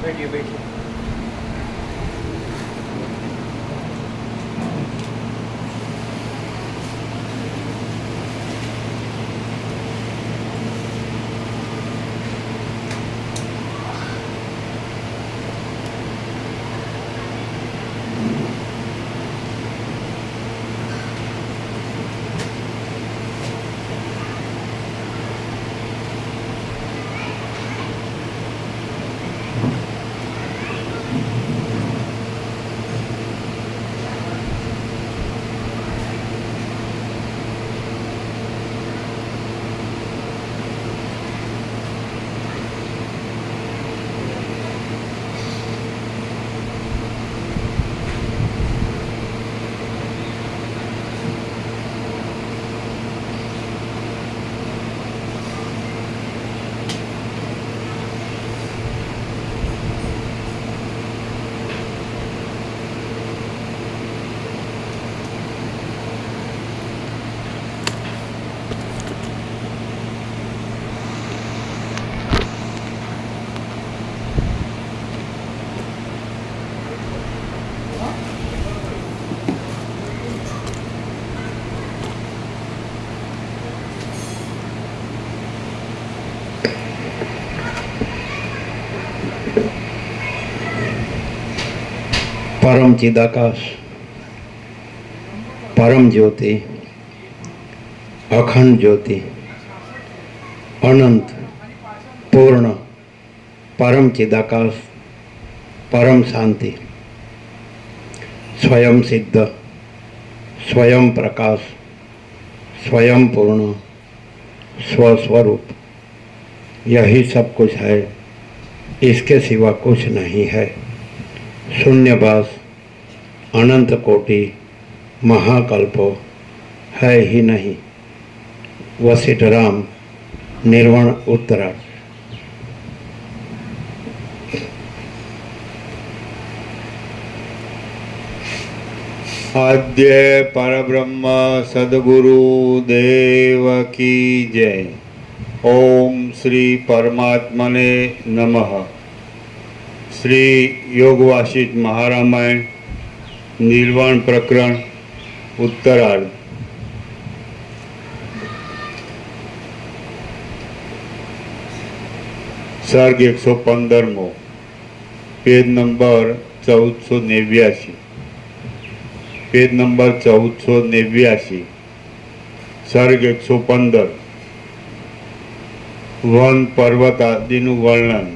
બેઠી બેઠી परम चिदाकाश, परम ज्योति, अखंड ज्योति, अनंत पूर्ण परम चिदाकाश, परम शांति, स्वयं सिद्ध, स्वयं प्रकाश, स्वयं पूर्ण, स्वस्वरूप, यही सब कुछ है, इसके सिवा कुछ नहीं है। शून्यवास, अनंत कोटि, महाकल्पो है ही नहीं। वशिष्ठ राम, निर्वाण उत्तरार्ध। आद्य परब्रह्म सद्गुरु देव की जय। ओम श्री परमात्मने नमः। श्री योग वासिष्ठ महारामायण निर्वाण प्रकरण उत्तरार्ध। सर्ग 115 पेज नंबर 1489। पेज नंबर 1489 सर्ग 115 वन पर्वत आदिનું વર્ણન।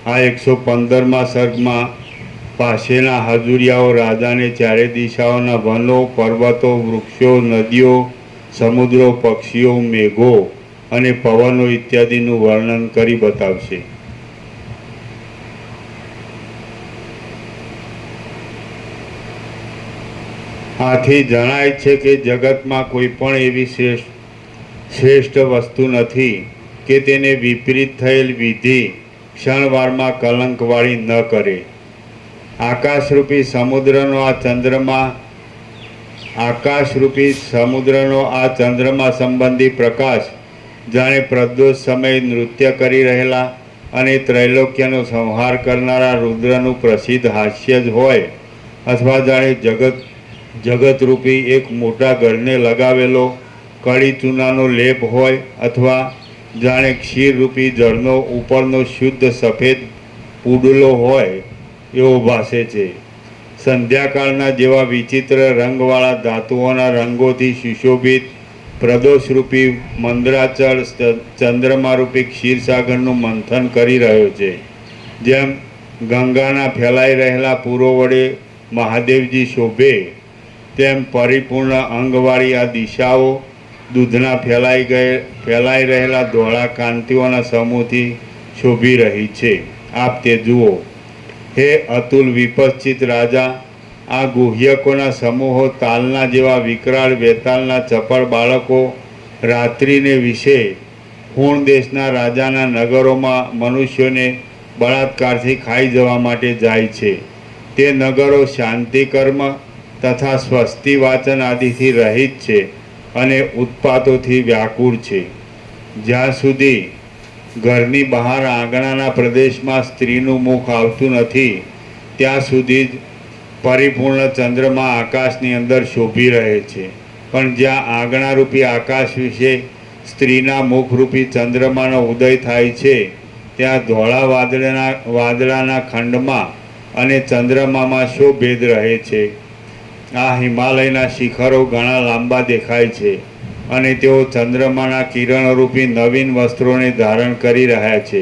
આ 115મા સર્ગમાં પાસેના હાજુરિયાઓ રાજાને ચારે દિશાઓના વનો, પર્વતો, વૃક્ષો, નદીઓ, સમુદ્રો, પક્ષીઓ, મેઘો અને પવનો ઇત્યાદિનું વર્ણન કરી બતાવશે। આથી જણાય છે કે જગતમાં કોઈ પણ એવી શ્રેષ્ઠ વસ્તુ નથી કે તેને વિપરીત થયેલ વિધિ ક્ષણવારમાં કલંકવાળી ન કરે। આકાશરૂપી સમુદ્રનો આ ચંદ્રમાં સંબંધી પ્રકાશ જાણે પ્રદોષ સમયે નૃત્ય કરી રહેલા અને ત્રૈલોક્યનો સંહાર કરનારા રુદ્રનું પ્રસિદ્ધ હાસ્ય જ હોય, અથવા જાણે જગતરૂપી એક મોટા ઘરને લગાવેલો કળી ચૂનાનો લેપ હોય, અથવા જાણે ક્ષીરરૂપી જળનો ઉપરનો શુદ્ધ સફેદ પૂડલો હોય એવો ભાસે છે। સંધ્યાકાળના જેવા વિચિત્ર રંગવાળા ધાતુઓના રંગોથી સુશોભિત પ્રદોષરૂપી મંદરાચળ ચંદ્રમારૂપી ક્ષીરસાગરનું મંથન કરી રહ્યો છે। જેમ ગંગાના ફેલાઈ રહેલા પૂરો વડે મહાદેવજી શોભે, તેમ પરિપૂર્ણ અંગવાળી આ દિશાઓ દૂધના ફેલાઈ રહેલા ધોળા કાંતિઓના સમૂહથી શોભી રહી છે। આપ તે જુઓ। હે અતુલ વિપશ્ચિત રાજા, આ ગુહ્યકોના સમૂહો તાલના જેવા વિકરાળ વેતાલના ચપળ બાળકો રાત્રિને વિશે ખૂણ દેશના રાજાના નગરોમાં મનુષ્યોને બળાત્કારથી ખાઈ જવા માટે જાય છે। તે નગરો શાંતિકર્મ તથા સ્વસ્તિ વાચન આદિથી રહિત છે અને ઉત્પાતોથી વ્યાકુળ છે। જ્યાં સુધી ઘરની બહાર આંગણાના પ્રદેશમાં સ્ત્રીનું મુખ આવતું નથી ત્યાં સુધી જ પરિપૂર્ણ ચંદ્રમા આકાશની અંદર શોભી રહે છે. પણ જ્યાં આંગણારૂપી આકાશ વિશે સ્ત્રીના મુખરૂપી ચંદ્રમાનો ઉદય થાય છે ત્યાં ધોળા વાદળાના ખંડમાં અને ચંદ્રમામાં શો ભેદ રહે છે? આ હિમાલયના શિખરો ઘણા લાંબા દેખાય છે અને તેઓ ચંદ્રમાના કિરણોરૂપી નવીન વસ્ત્રોને ધારણ કરી રહ્યા છે.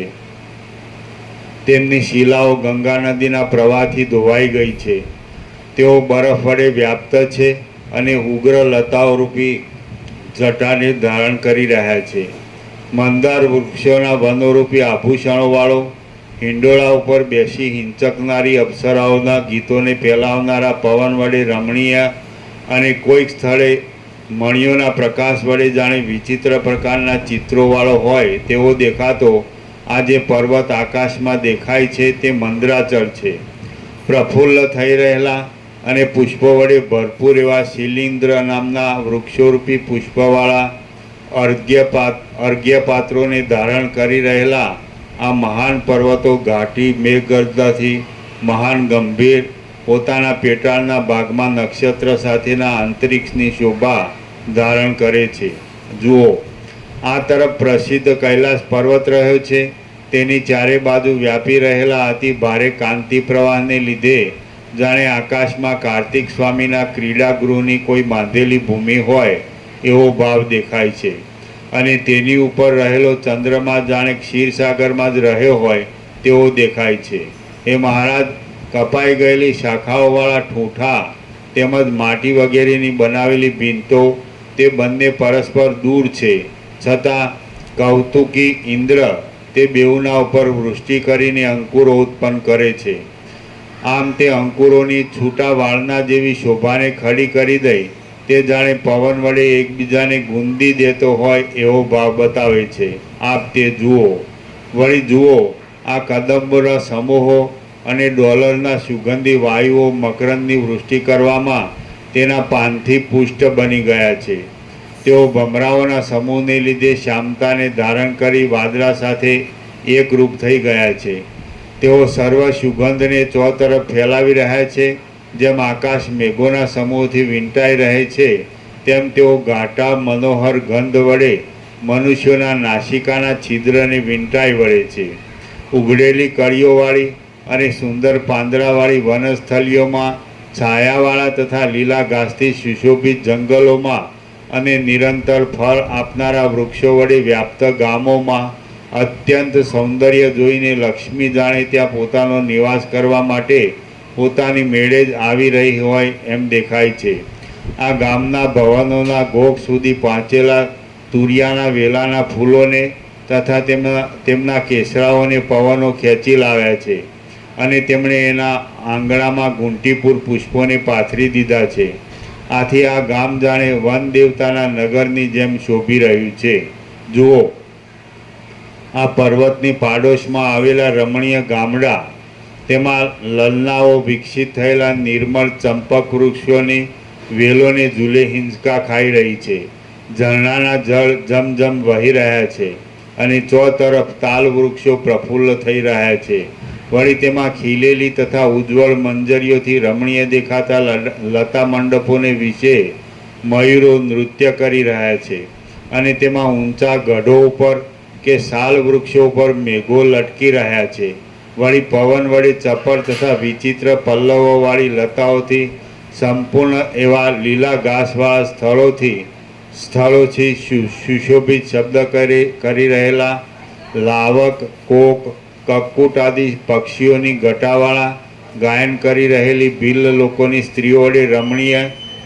તેમની શિલાઓ ગંગા નદીના પ્રવાહથી ધોવાઈ ગઈ છે. તેઓ બરફ વડે વ્યાપ્ત છે અને ઉગ્ર લતાઓરૂપી જટાને ધારણ કરી રહ્યા છે. મંદાર વૃક્ષોના વનોરૂપી આભૂષણોવાળો હિંડોળા ઉપર બેસી હિંચકનારી અપ્સરાઓના ગીતોને ફેલાવનારા પવન વડે રમણીય અને કોઈક સ્થળે મણિયોના પ્રકાશ વડે જાણે વિચિત્ર પ્રકારના ચિત્રોવાળો હોય તેવો દેખાતો આ જે પર્વત આકાશમાં દેખાય છે તે મંદરાચળ છે. પ્રફુલ્લ થઈ રહેલા અને પુષ્પો વડે ભરપૂર એવા શિલિન્દ્ર નામના વૃક્ષોરૂપી પુષ્પવાળા અર્ઘ્યપાત્રોને ધારણ કરી રહેલા આ મહાન પર્વતો ઘાટી મેઘગર્જનાથી મહાન ગંભીર પોતાના પેટાળના ભાગમાં નક્ષત્ર સાથેના અંતરિક્ષની શોભા ધારણ કરે છે. જુઓ, આ તરફ પ્રસિદ્ધ કૈલાસ પર્વત રહ્યો છે. તેની ચારે બાજુ વ્યાપી રહેલા અતિ ભારે કાંતિ પ્રવાહને લીધે જાણે આકાશમાં કાર્તિક સ્વામીના ક્રીડાગૃહની કોઈ બાંધેલી ભૂમિ હોય એવો ભાવ દેખાય છે. અને તેની ઉપર રહેલો ચંદ્રમા જાણે ક્ષીરસાગરમાં જ રહ્યો હોય તેવો દેખાય છે. એ મહારાજ, કપાઈ ગયેલી શાખાઓવાળા ઠૂંઠા તેમજ માટી વગેરેની બનાવેલી ભીંતો તે બંને પરસ્પર દૂર છે, છતાં કૌતુકી ઇન્દ્ર તે બેઉના ઉપર વૃષ્ટિ કરીને અંકુરો ઉત્પન્ન કરે છે. આમ તે અંકુરોની છૂટા વાળના જેવી શોભાને ખડી કરી દઈ તે જાણે પવન વડે એકબીજાને ગુંદી દેતો હોય એવો ભાવ બતાવે છે. આપ તે જુઓ. વળી જુઓ, આ કદંબોના સમૂહો અને ડોલરના સુગંધી વાયુઓ મકરંદની વૃષ્ટિ કરવામાં તેના પાનથી પુષ્ટ બની ગયા છે. તેઓ ભમરાઓના સમૂહને લીધે શ્યામતાને ધારણ કરી વાદળા સાથે એકરૂપ થઈ ગયા છે. તેઓ સર્વ સુગંધને ચોતરફ ફેલાવી રહ્યા છે. જેમ આકાશ મેઘોના સમૂહથી વીંટાઈ રહે છે તેમ તેઓ ઘાટા મનોહર ગંધ વડે મનુષ્યોના નાસિકાના છિદ્રને વીંટાઈ વળે છે. ઉઘડેલી કળીઓવાળી અને સુંદર પાંદડાવાળી વનસ્થલીઓમાં, છાયાવાળા તથા લીલા ઘાસથી સુશોભિત જંગલોમાં અને નિરંતર ફળ આપનારા વૃક્ષો વડે વ્યાપ્ત ગામોમાં અત્યંત સૌંદર્ય જોઈને લક્ષ્મી જાણે ત્યાં પોતાનો નિવાસ કરવા માટે પોતાની મેળે જ આવી રહી હોય એમ દેખાય છે. આ ગામના ભવનોના ગોખ સુધી પહોંચેલા તુરિયાના વેલાના ફૂલોને તથા તેમના કેસરાઓને પવનો ખેંચી લાવ્યા છે અને તેમણે એના આંગણામાં ગુંટીપુર પુષ્પોને પાથરી દીધા છે. આથી આ ગામ જાણે વન દેવતાના નગરની જેમ શોભી રહ્યું છે. જુઓ, આ પર્વતની પાડોશમાં આવેલા રમણીય ગામડા, તેમાં લલનાઓ વિકસિત થયેલા નિર્મળ ચંપક વૃક્ષોની વેલોને ઝૂલે હિંચકા ખાઈ રહી છે. ઝરણાના જળ જમજમ વહી રહ્યા છે અને ચોતરફ તાલ વૃક્ષો પ્રફુલ્લ થઈ રહ્યા છે. વળી તેમાં ખીલેલી તથા ઉજ્જવળ મંજરીઓથી રમણીય દેખાતા લતા મંડપોને વિશે મયુરો નૃત્ય કરી રહ્યા છે અને તેમાં ઊંચા ગઢો ઉપર કે સાલ વૃક્ષો ઉપર મેઘો લટકી રહ્યા છે. વળી પવન વડે ચપળ તથા વિચિત્ર પલ્લવોવાળી લતાઓથી સંપૂર્ણ એવા લીલા ઘાસવાળા સ્થળોથી સુશોભિત શબ્દ કરી રહેલા લાવક, કોક, કક્કુટ આદિ પક્ષીઓની ગટાવાળા ગાયન કરી રહેલી ભીલ લોકોની સ્ત્રીઓ વડે રમણીય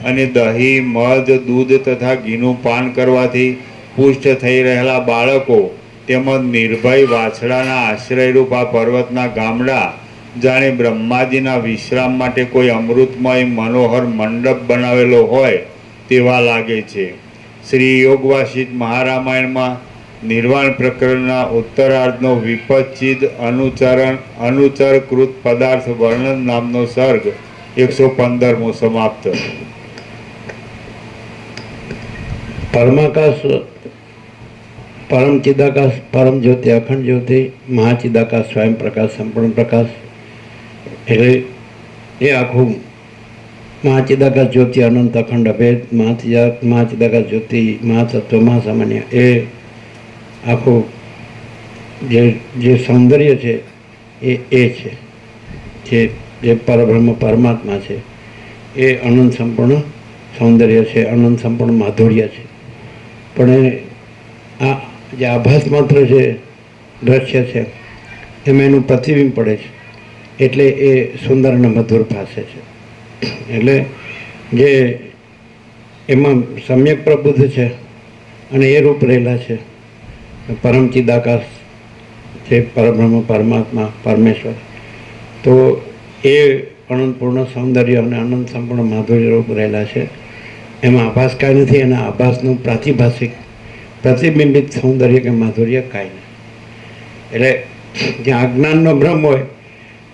અને દહીં, મધ, દૂધ તથા ઘીનું પાન કરવાથી પુષ્ટ થઈ રહેલા બાળકો તેમજ નિર્ભય વાછડાના આશ્રયરૂપ આ પર્વતના ગામડા જાણે બ્રહ્માજીના વિશ્રામ માટે કોઈ અમૃતમય મનોહર મંડપ બનાવેલો હોય તેવા લાગે છે. શ્રી યોગવાસિત મહારામાયણમાં નિર્વાણ પ્રકરણના ઉત્તરાર્ધનો વિપચ્છિદ અનુચરકૃત પદાર્થ વર્ણન નામનો સર્ગ 115મો સમાપ્ત. પરમાકાશ પરમ ચિદાકાશ, પરમ જ્યોતિ, અખંડ જ્યોતિ, મહાચિદાકાશ, સ્વયં પ્રકાશ, સંપૂર્ણ પ્રકાશ. એટલે એ આખું મહાચિદાકાશ જ્યોતિ, અનંત અખંડ અભેદ, મહાચિદાકાશ જ્યોતિ, મહાસત્વ, મહાસામાન્ય, એ આખું જે સૌંદર્ય છે એ છે જે પરબ્રહ્મ પરમાત્મા છે. એ અનંત સંપૂર્ણ સૌંદર્ય છે, અનંત સંપૂર્ણ માધુર્ય છે. પણ આ જે આભાસ માત્ર છે, દ્રશ્ય છે, એમાં એનું પ્રતિબિંબ પડે છે, એટલે એ સુંદર અને મધુર ભાષે છે. એટલે જે એમાં સમ્યક પ્રબુદ્ધ છે અને એ રૂપ રહેલા છે, પરમ ચિદાકાશ જે પરબ્રહ્મ પરમાત્મા પરમેશ્વર, તો એ અનંતપૂર્ણ સૌંદર્ય અને અનંત સંપૂર્ણ માધુર્ય રૂપ રહેલા છે. એમાં આભાસ કાંઈ નથી, એના આભાસનું પ્રાતિભાષિક પ્રતિબિંબિત સૌંદર્ય કે માધુર્ય કાંઈ નથી. એટલે જ્યાં અજ્ઞાનનો ભ્રમ હોય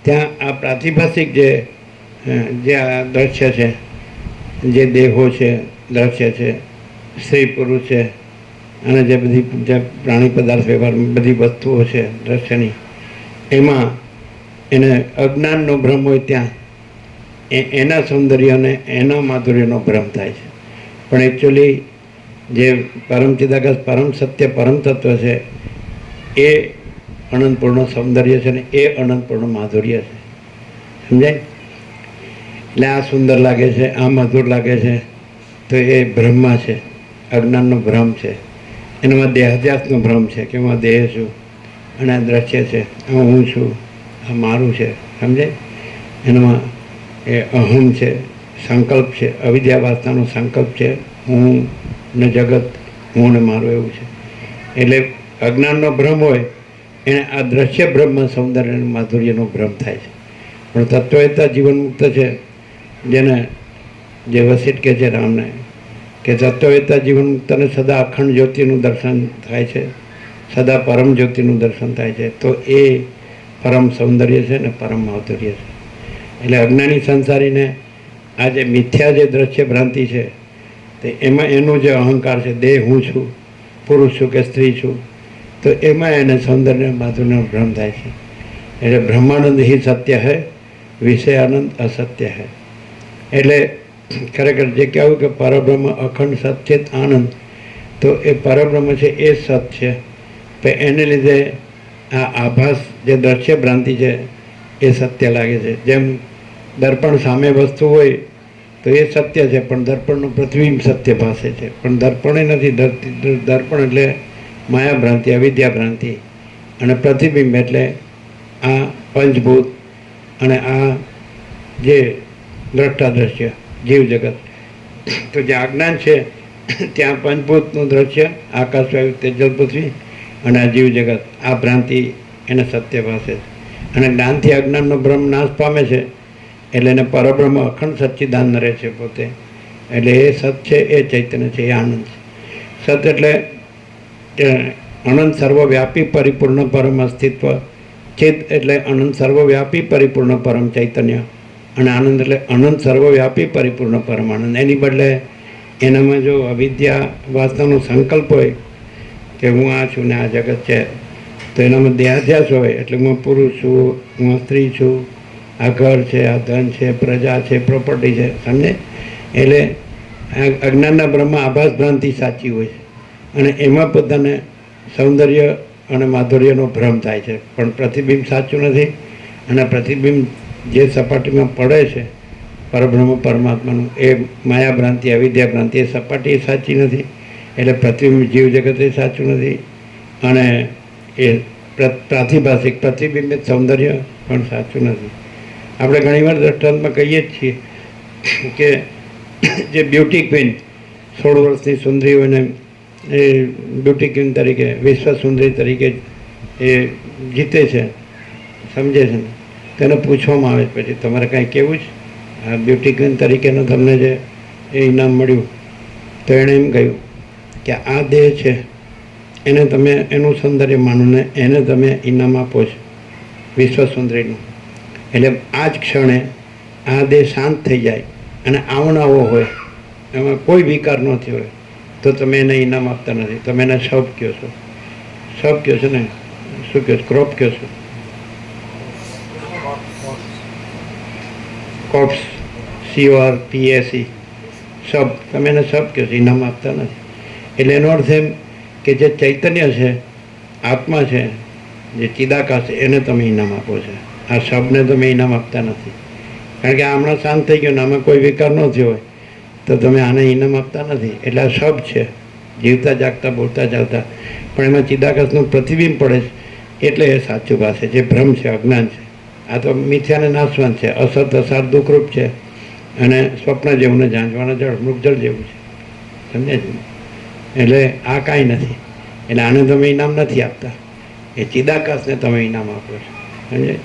ત્યાં આ પ્રાતિભાષિક જે આ દ્રશ્ય છે, જે દેહો છે, દ્રશ્ય છે, સ્ત્રી પુરુષ છે, અને જે બધી જે પ્રાણી પદાર્થ વ્યવહાર બધી વસ્તુઓ છે દ્રશ્યની, એમાં એને અજ્ઞાનનો ભ્રમ હોય ત્યાં એના સૌંદર્ય અને એના માધુર્યનો ભ્રમ થાય છે. પણ એકચ્યુઅલી જે પરમ ચિદાકાશ, પરમ સત્ય, પરમ તત્વ છે, એ અનંતપૂર્ણ સૌંદર્ય છે ને એ અનંતપૂર્ણ માધુર્ય છે. સમજાય? એટલે આ સુંદર લાગે છે, આ મધુર લાગે છે, તો એ બ્રહ્મા છે, અજ્ઞાનનો ભ્રમ છે. એનામાં દેહાધ્યાસનો ભ્રમ છે કે હું દેહ છું અને આ દ્રશ્ય છે, આ હું છું, આ મારું છે. સમજાય? એનામાં એ અહમ છે, સંકલ્પ છે, અવિદ્યા વાસનાનો સંકલ્પ છે, હું ને જગત, હું ને મારું, એવું છે. એટલે અજ્ઞાનનો ભ્રમ હોય એને આ દ્રશ્ય બ્રહ્મ સૌંદર્ય અને માધુર્યનો ભ્રમ થાય છે. પણ તત્વવેતા જીવન મુક્ત છે, જેને જે વસિષ્ઠ કહે છે રામને કે તત્વવેતા જીવન મુક્તને સદા અખંડ જ્યોતિનું દર્શન થાય છે, સદા પરમ જ્યોતિનું દર્શન થાય છે. તો એ પરમ સૌંદર્ય છે ને પરમ માધુર્ય છે. એટલે અજ્ઞાની સંસારીને આ જે મિથ્યા જે દ્રશ્ય ભ્રાંતિ છે, તો એમાં એનું જે અહંકાર છે, દેહ હું છું, પુરુષ છું કે સ્ત્રી છું, તો એમાં એને સૌંદર્ય માધુર્યનો ભ્રમ થાય છે. એટલે બ્રહ્માનંદ હિ સત્ય હૈ, વિષયાનંદ અસત્ય હૈ. એટલે ખરેખર જે કહેવું કે પરબ્રહ્મ અખંડ સચ્ચિત આનંદ, તો એ પરબ્રહ્મ છે એ સત છે. તો એને લીધે આ આભાસ જે દ્રશ્ય ભ્રાંતિ છે એ સત્ય લાગે છે. જેમ દર્પણ સામે વસ્તુ હોય તો એ સત્ય છે, પણ દર્પણનું પ્રતિબિંબ સત્ય ભાષે છે. પણ દર્પણ એ નથી, દર્પણ એટલે માયા ભ્રાંતિ, અવિદ્યા ભ્રાંતિ, અને પ્રતિબિંબ એટલે આ પંચભૂત અને આ જે દ્રષ્ટા દ્રશ્ય જીવ જગત. તો જે અજ્ઞાન છે ત્યાં પંચભૂતનું દ્રશ્ય, આકાશ, વાયુ, તેજલ, પૃથ્વી, અને આ જીવ જગત, આ ભ્રાંતિ એને સત્ય ભાષે છે. અને જ્ઞાનથી અજ્ઞાનનો ભ્રમ નાશ પામે છે, એટલે એને પરબ્રહ્મ અખંડ સચ્ચિદાનંદ રહે છે પોતે. એટલે એ સત છે, એ ચૈતન્ય છે, એ આનંદ છે. સત એટલે અનંત સર્વવ્યાપી પરિપૂર્ણ પરમ અસ્તિત્વ. ચિત એટલે અનંત સર્વવ્યાપી પરિપૂર્ણ પરમ ચૈતન્ય. અને આનંદ એટલે અનંત સર્વવ્યાપી પરિપૂર્ણ પરમ આનંદ. એની બદલે એનામાં જો અવિદ્યા વાસનાનો સંકલ્પ હોય કે હું આ છું ને આ જગત છે, તો એનામાં દેહાધ્યાસ હોય, એટલે હું પુરુષ છું, હું સ્ત્રી છું, આ ઘર છે, આ ધન છે, પ્રજા છે, પ્રોપર્ટી છે. સમજે? એટલે અજ્ઞાનના બ્રહ્મમાં આભાસ ભ્રાંતિ સાચી હોય છે, અને એમાં પોતાને સૌંદર્ય અને માધુર્યનો ભ્રમ થાય છે. પણ પ્રતિબિંબ સાચું નથી, અને પ્રતિબિંબ જે સપાટીમાં પડે છે પરબ્રહ્મ પરમાત્માનું, એ માયા ભ્રાંતિ, અવિદ્યા ભ્રાંતિ, એ સપાટી સાચી નથી. એટલે પ્રતિબિંબ જીવ જગત એ સાચું નથી, અને એ પ્રાતિભાષિક પ્રતિબિંબિત સૌંદર્ય પણ સાચું નથી. આપણે ઘણીવાર દ્રષ્ટાંતમાં કહીએ જ છીએ કે જે બ્યુટી ક્વીન 16 વર્ષની સુંદરી હોય ને એ બ્યુટી ક્વીન તરીકે, વિશ્વ સુંદરી તરીકે એ જીતે છે, સમજે છે ને, તેને પૂછવામાં આવે પછી તમારે કાંઈ કહેવું છે આ બ્યુટી ક્વીન તરીકેનું તમને જે એ ઇનામ મળ્યું? તો એણે એમ કહ્યું કે આ દેહ છે એને તમે એનું સૌંદર્ય માનો ને એને તમે ઇનામ આપો છો વિશ્વ સુંદરીનું. એટલે આ જ ક્ષણે આ દેહ શાંત થઈ જાય અને આવનાવો હોય, એમાં કોઈ વિકાર ન થયો હોય, તો તમે એને ઇનામ આપતા નથી, તમે એને શબ કહો છો. સબ કહો છો ને, શું કહો છો? ક્રોપ કહો છો? કોપ્સ, CORPSE, સબ. તમે એને સબ કહો છો, ઇનામ આપતા નથી. એટલે એનો અર્થ એમ કે જે ચૈતન્ય છે, આત્મા છે, જે ચિદાકાશ છે, એને તમે ઇનામ આપો છો. આ શબને તમે ઇનામ આપતા નથી. કારણ કે આ હમણાં શાંત થઈ ગયો ને આમાં કોઈ વિકાર ન થયો હોય તો તમે આને ઇનામ આપતા નથી. એટલે આ શબ છે, જીવતા જાગતા બોલતા ચાલતા, પણ એમાં ચિદાકાશનું પ્રતિબિંબ પડે છે એટલે એ સાચું પાસે જે ભ્રમ છે, અજ્ઞાન છે. આ તો મિથ્યાને નાશવાન છે, અસત અસાર દુઃખરૂપ છે, અને સ્વપ્ન જેવું ને ઝાંઝવાના જળ મૃગજળ જેવું છે. સમજે છે? એટલે આ કાંઈ નથી. એટલે આને તમે ઇનામ નથી આપતા, એ ચિદાકાશને તમે ઇનામ આપો છો. સમજે?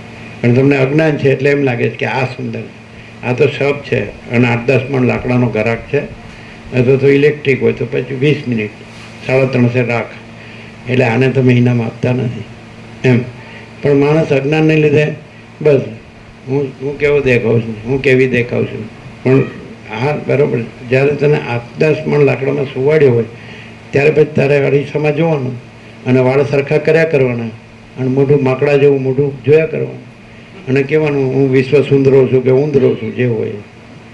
પણ તમને અજ્ઞાન છે એટલે એમ લાગે છે કે આ સુંદર છે, આ તો શબ છે, અને 8-10 મણ લાકડાનો ઘરાક છે, અથવા તો ઇલેક્ટ્રિક હોય તો પછી 20 મિનિટ 350 રાખ. એટલે આને તમે ઇનામ આપતા નથી એમ. પણ માણસ અજ્ઞાનને લીધે બસ હું કેવો દેખાઉં છું, હું કેવી દેખાઉં છું. પણ હા બરાબર, જ્યારે તને 8-10 મણ લાકડામાં સુવાડ્યો હોય ત્યારે પછી તારે અરીસામાં જોવાનું અને વાળ સરખા કર્યા કરવાના અને મોઢું માકડા જેવું મોઢું જોયા કરવાનું અને કહેવાનું હું વિશ્વ સુંદરો છું કે ઊંદરો છું, જે હોય.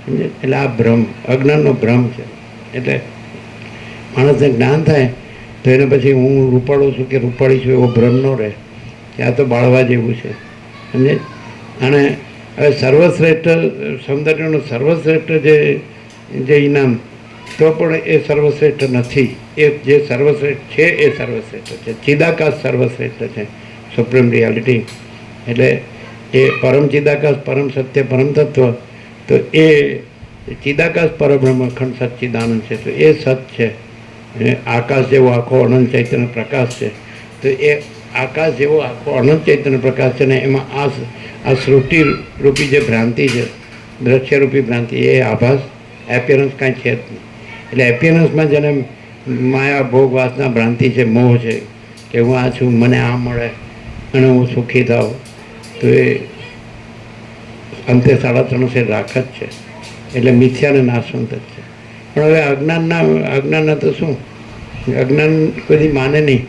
સમજે? એટલે આ ભ્રમ, અજ્ઞાનનો ભ્રમ છે. એટલે માણસને જ્ઞાન થાય તો એને પછી હું રૂપાળો છું કે રૂપાળી છું એવો ભ્રમ ન રહે કે આ તો બાળવા જેવું છે. સમજે? અને હવે સર્વશ્રેષ્ઠ સૌંદર્યનું સર્વશ્રેષ્ઠ જે ઇનામ, તો પણ એ સર્વશ્રેષ્ઠ નથી. એ જે સર્વશ્રેષ્ઠ છે એ સર્વશ્રેષ્ઠ છે. ચિદાકાશ સર્વશ્રેષ્ઠ છે, સુપ્રીમ રિયાલિટી. એટલે એ પરમ ચિદાકાશ, પરમ સત્ય, પરમ તત્વ. તો એ ચિદાકાશ પરબ્રહ્મ અખંડ સચ્ચિદાનંદ છે. તો એ સત છે. આકાશ જેવો આખો અનંત ચૈતન્ય પ્રકાશ છે. તો એ આકાશ જેવો આખો અનંત ચૈતન્ય પ્રકાશ છે ને એમાં આ સૃષ્ટિ રૂપી જે ભ્રાંતિ છે, દ્રશ્યરૂપી ભ્રાંતિ, એ આભાસ એપિયરન્સ કાંઈ છે જ નહીં. એટલે એપિયરન્સમાં જેને માયા ભોગ વાસના ભ્રાંતિ છે, મોહ છે કે હું આ છું, મને આ મળે અને હું સુખી થાઉં, તો એ અંતે 3.5 રાખ જ છે. એટલે મિથ્યાને નાશવંત જ છે. પણ હવે અજ્ઞાનના તો શું, અજ્ઞાન કોઈ માને નહીં.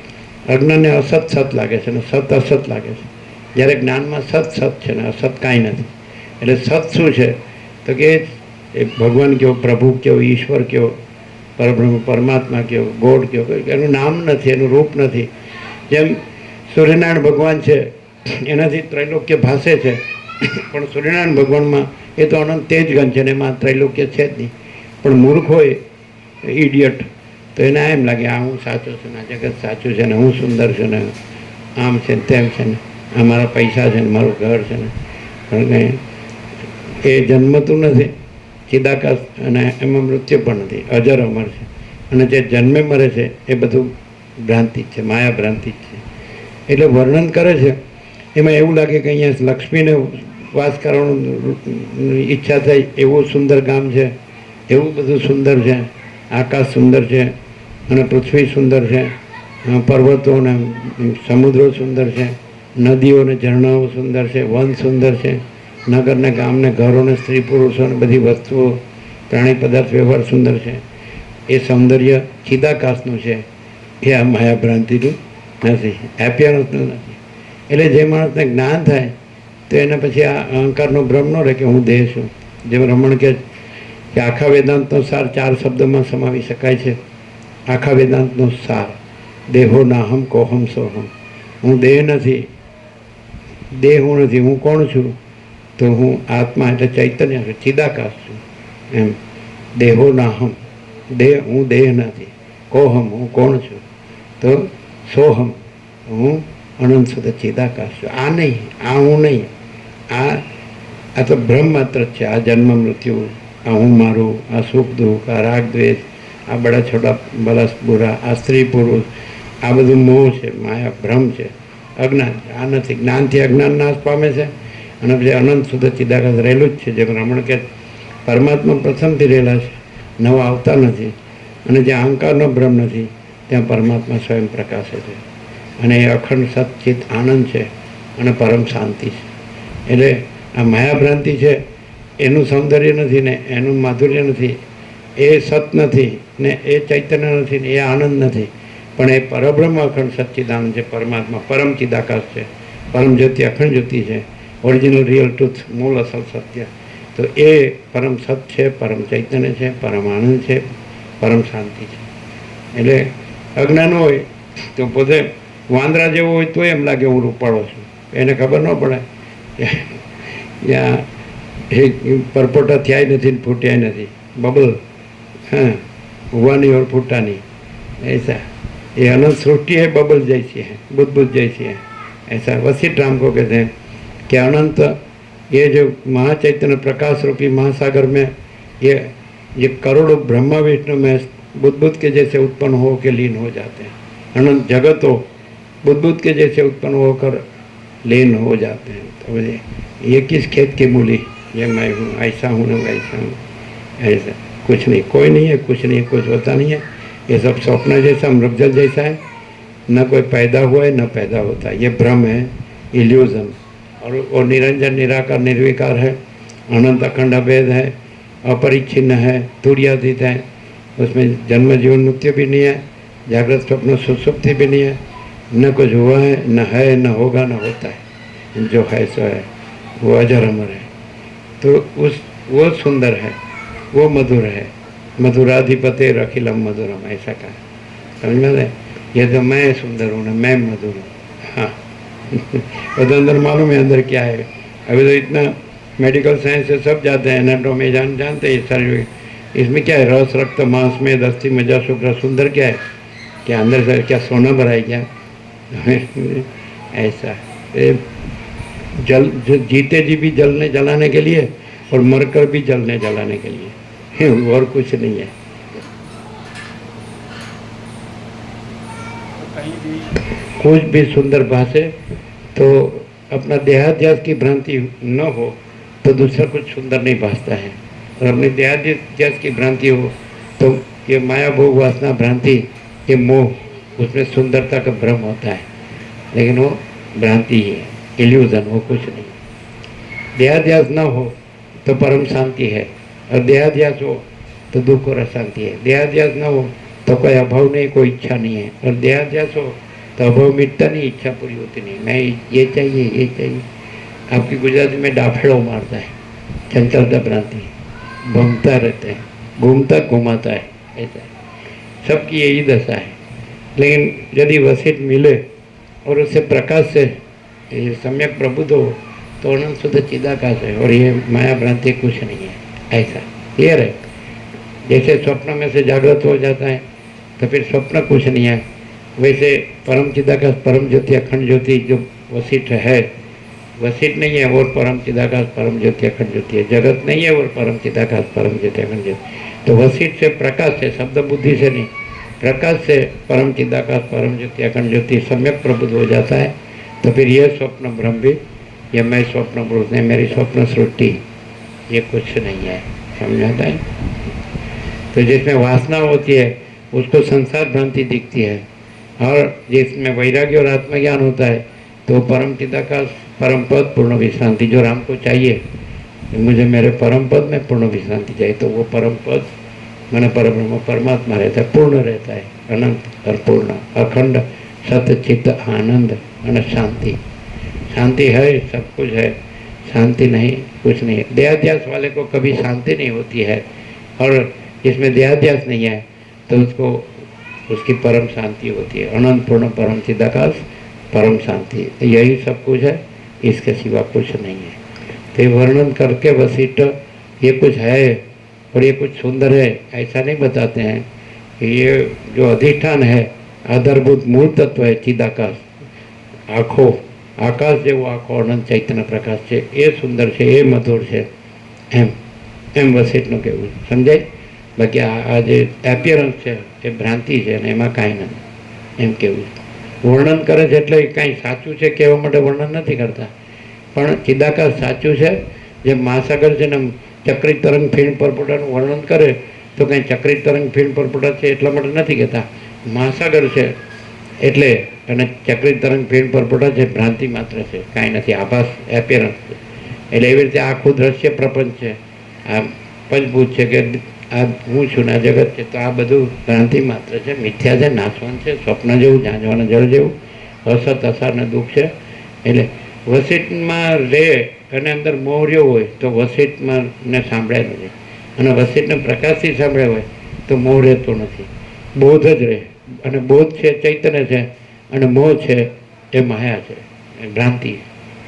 અજ્ઞાનને અસત સત લાગે છે ને સત અસત લાગે છે, જ્યારે જ્ઞાનમાં સત સત છે ને અસત કાંઈ નથી. એટલે સત શું છે તો કે એ ભગવાન કયો, પ્રભુ કયો, ઈશ્વર કયો, પરબ્રહ્મ પરમાત્મા કયો, ગોડ કયો, એનું નામ નથી, એનું રૂપ નથી. જેમ સૂર્યનારાયણ ભગવાન છે એનાથી ત્રૈલોક્ય ભાસે છે, પણ સૂર્યનારાયણ ભગવાનમાં એ તો અનંત તેજગન છે ને એમાં ત્રૈલોક્ય છે જ નહીં. પણ મૂર્ખ હોય, ઇડિયટ, તો એને એમ લાગે આ હું સાચો છું ને આ જગત સાચું છે ને હું સુંદર છું ને આમ છે ને તેમ છે ને આ મારા પૈસા છે ને મારું ઘર છે ને. પણ એ જન્મતું નથી ચિદાકાશ, અને એમાં મૃત્યુ પણ નથી, અજર અમર છે. અને જે જન્મે મરે છે એ બધું ભ્રાંતિ જ છે, માયા ભ્રાંતિ જ છે. એટલે વર્ણન કરે છે એમાં એવું લાગે કે અહીંયા લક્ષ્મીને વાસ કરવાની ઈચ્છા થઈ, એવું સુંદર ગામ છે, એવું બધું સુંદર છે, આકાશ સુંદર છે અને પૃથ્વી સુંદર છે, પર્વતો અને સમુદ્રો સુંદર છે, નદીઓ અને ઝરણાઓ સુંદર છે, વન સુંદર છે, નગરને ગામને ઘરોને સ્ત્રી પુરુષો અને બધી વસ્તુઓ પ્રાણી પદાર્થ વ્યવહાર સુંદર છે. એ સૌંદર્ય ચિદાકાશનું છે, એ આ માયા ભ્રાંતિનું નથી, એપિયરન્સનું નથી. એટલે જે માણસને જ્ઞાન થાય તો એને પછી આ અહંકારનો ભ્રમ ન રહે કે હું દેહ છું. જેમ રમણ કે આખા વેદાંતનો સાર 4 શબ્દોમાં સમાવી શકાય છે. આખા વેદાંતનો સાર, દેહો નાહમ કોહમ સોહમ. હું દેહ નથી, દેહ હું નથી. હું કોણ છું? તો હું આત્મા એટલે ચૈતન્ય છું, ચિદાકાશ છું એમ. દેહો નાહમ, દેહ હું દેહ નથી. કોહમ હું કોણ છું? તો સોહમ હું અનંત શુદ્ધ ચિદાકાશ છું. આ નહીં, આ હું નહીં. આ તો બ્રહ્મ માત્ર જ છે. આ જન્મ મૃત્યુ, આ હું મારું, આ સુખ દુઃખ, આ રાગ દ્વેષ, આ બડા છોટા બલસ બુરા, આ સ્ત્રી પુરુષ, આ બધું મોહ છે, માયા ભ્રમ છે, અજ્ઞાન છે. આ નથી. જ્ઞાનથી અજ્ઞાન નાશ પામે છે અને પછી અનંત શુદ્ધ ચિદાકાશ રહેલું જ છે. જેમ રમણ કે પરમાત્મા પ્રથમથી રહેલા છે, નવા આવતા નથી. અને જ્યાં અહંકારનો ભ્રમ નથી ત્યાં પરમાત્મા સ્વયં પ્રકાશે છે. અને એ અખંડ સચ્ચિત આનંદ છે અને પરમ શાંતિ છે. એટલે આ માયાભ્રાંતિ છે એનું સૌંદર્ય નથી ને એનું માધુર્ય નથી, એ સત નથી ને એ ચૈતન્ય નથી ને એ આનંદ નથી. પણ એ પરબ્રહ્મ અખંડ સચ્ચિદાનંદ છે, પરમાત્મા પરમ ચિદાકાશ છે, પરમ જ્યોતિ અખંડ જ્યોતિ છે, ઓરિજિનલ રિયલ ટ્રુથ, મૂળ અસલ સત્ય. તો એ પરમ સત છે, પરમ ચૈતન્ય છે, પરમ આનંદ છે, પરમ શાંતિ છે. એટલે અજ્ઞાન હોય તો પોતે વાંદરા જેવો હોય તો એમ લાગે હું રૂપાળો છું, એને ખબર ન પડે ત્યાં એ પરપોટા થયા નથી ને ફૂટ્યા નથી, બબલ हाँ हुआ नहीं और फूटा नहीं, ऐसा ये अनंत सृष्टि है, बबल जैसी है, बुद्ध जैसी है. ऐसा वशिष्ठ राम को कहते हैं कि अनंत ये जो महाचैतन्य प्रकाश रूपी महासागर में ये करोड़ों ब्रह्मा विष्णु में बुद्ध के जैसे उत्पन्न हो के लीन हो जाते हैं. अनंत जगतों बुद्ध के जैसे उत्पन्न होकर लीन हो जाते हैं. तो ये किस खेत की मूली, ये मैं हूँ, ऐसा हूँ ना वैसा हूँ, ऐसा कुछ नहीं, कोई नहीं है, कुछ नहीं, कुछ होता नहीं है. ये सब स्वप्न जैसा, मृगजल जैसा है, न कोई पैदा हुआ है न पैदा होता है. ये भ्रम है, इल्यूजन. और वो निरंजन निराकार निर्विकार है, अनंत अखंड अभेद है, अपरिच्छिन्न है, तुर्यातीत है. उसमें जन्म जीवन मृत्यु भी नहीं है, जागृत स्वप्न सुसुप्ति भी नहीं है, न कुछ हुआ है, न होगा, न होता है. जो है सो है, वो अजर अमर है. तो वो सुंदर है, वो मधुर है. मधुराधिपते अखिलम मधुरम, ऐसा कहा. समझ में? ये तो मैं सुंदर हूँ ना, मैं मधुर हूँ. हाँ वो तो अंदर मालूम है अंदर क्या है. अभी तो इतना मेडिकल साइंस से सब जाते हैं, एनाटॉमी जानते हैं सारी. इसमें क्या है, रस रक्त मांस में अस्थि मज्जा शुक्र, सुंदर क्या है, क्या अंदर से क्या सोना भराई क्या ऐसा. जल जीते जी भी जलने जलाने के लिए और मरकर भी जलने जलाने के लिए, और कुछ नहीं है. कुछ भी सुंदर भाषे तो अपना देहाध्यास की भ्रांति न हो तो दूसरा कुछ सुंदर नहीं भासता है. और अपने देहाध्यास की भ्रांति हो तो ये माया भोग वासना भ्रांति, ये मोह, उसमें सुंदरता का भ्रम होता है, लेकिन वो भ्रांति ही है, इल्यूजन, वो कुछ नहीं. देहाध्यास न हो तो परम शांति है, और देहाध्यास हो तो दुख और अशांति है. देहाध्यास न हो तो कोई अभाव नहीं, कोई इच्छा नहीं है, और देहाध्यास हो तो अभाव मिटता नहीं, इच्छा पूरी होती नहीं. मैं ये चाहिए, ये चाहिए. आपकी गुजराती में डाफेड़ो मारता है, चंचलता भ्रांति, घूमता रहता है, घूमता घुमाता है, ऐसा सबकी यही दशा है. लेकिन यदि वशिष्ठ मिले और उससे प्रकाश से सम्यक प्रबुद्ध हो तो अनंत शुद्ध चिदाकाश है, और ये माया भ्रांति कुछ नहीं है. ऐसा क्लियर है. जैसे स्वप्न में से जागृत हो जाता है तो फिर स्वप्न कुछ नहीं है, वैसे परम चिदाकाश परम ज्योति अखंड ज्योति जो वशिष्ठ है, वशिष्ठ नहीं है और परम चिदाकाश परम ज्योति अखंड ज्योति है. जगत नहीं है और परम चिदाकाश परम ज्योति अखंड ज्योति. तो वशिष्ठ से प्रकाश से, शब्द बुद्धि से नहीं, प्रकाश से परम चिदाकाश परम ज्योति अखंड ज्योति सम्यक प्रबुद्ध हो जाता है. तो फिर यह स्वप्न भ्रम भी, यह मैं स्वप्न पुरुष नहीं, मेरी स्वप्न सृष्टि, ये कुछ नहीं है. समझाता है. तो जिसमें वासना होती है उसको संसार भ्रांति दिखती है, और जिसमें वैराग्य और आत्मज्ञान होता है तो परम चिदाकाश परम पद पूर्ण विश्रांति, जो राम को चाहिए, मुझे मेरे परम पद में पूर्ण विश्रांति चाहिए, तो वो परम पद मैंने परब्रह्म परमात्मा रहता है, पूर्ण रहता है, अनंत और पूर्ण अखंड सत्य चित्त आनंद और शांति. शांति है, सब कुछ है, शांति नहीं कुछ नहीं है. देहाध्यास वाले को कभी शांति नहीं होती है, और जिसमें देहाध्यास नहीं है तो उसको उसकी परम शांति होती है. अनंत पूर्ण परम चिदाकाश परम शांति, तो यही सब कुछ है, इसके सिवा कुछ नहीं है. तो ये वर्णन करके वशिष्ठ ये कुछ है और ये कुछ सुंदर है ऐसा नहीं बताते हैं. ये जो अधिष्ठान है, आधारभूत मूल तत्व है चिदाकाश, आँखों आकाश જેવો આખો અનંત ચૈતન્ય પ્રકાશ છે, એ સુંદર છે, એ મધુર છે, એમ વશિષ્ઠનું કહેવું. સમજાય? બાકી આ જે એપિયરન્સ છે એ ભ્રાંતિ છે અને એમાં કાંઈ નથી, એમ કહેવું. વર્ણન કરે છે એટલે કાંઈ સાચું છે કહેવા માટે વર્ણન નથી કરતા, પણ ચિદાકાશ સાચું છે. જે મહાસાગર છે ને ચક્રિત તરંગ ફીણ પરપોટાનું વર્ણન કરે તો કંઈ ચક્રિત તરંગ ફીણ પરપોટા છે એટલા માટે નથી કહેતા, મહાસાગર છે એટલે. અને ચક્રિત તરંગ ફીણ પરપોટા છે ભ્રાંતિ માત્ર છે, કાંઈ નથી, આભાસ એપિયરન્સ છે. એટલે એવી રીતે આખું દ્રશ્ય પ્રપંચ છે, આ પંચભૂત છે કે આ હું છું ને આ જગત છે, તો આ બધું ભ્રાંતિ માત્ર છે, મિથ્યા છે, નાશવંત છે, સ્વપ્ન જેવું, ઝાંઝવાના જળ જેવું, અસત અસાર ને દુઃખ છે. એટલે વસીટમાં રહે અને અંદર મોહ રહ્યો હોય તો વસીટમાં ને સાંભળ્યા નથી, અને વસીટને પ્રકાશથી સાંભળ્યા હોય તો મોહ રહેતો નથી, બોધ જ રહે. અને બોધ છે ચૈતન્ય છે, અને મોહ છે એ માયા છે, એ ભ્રાંતિ.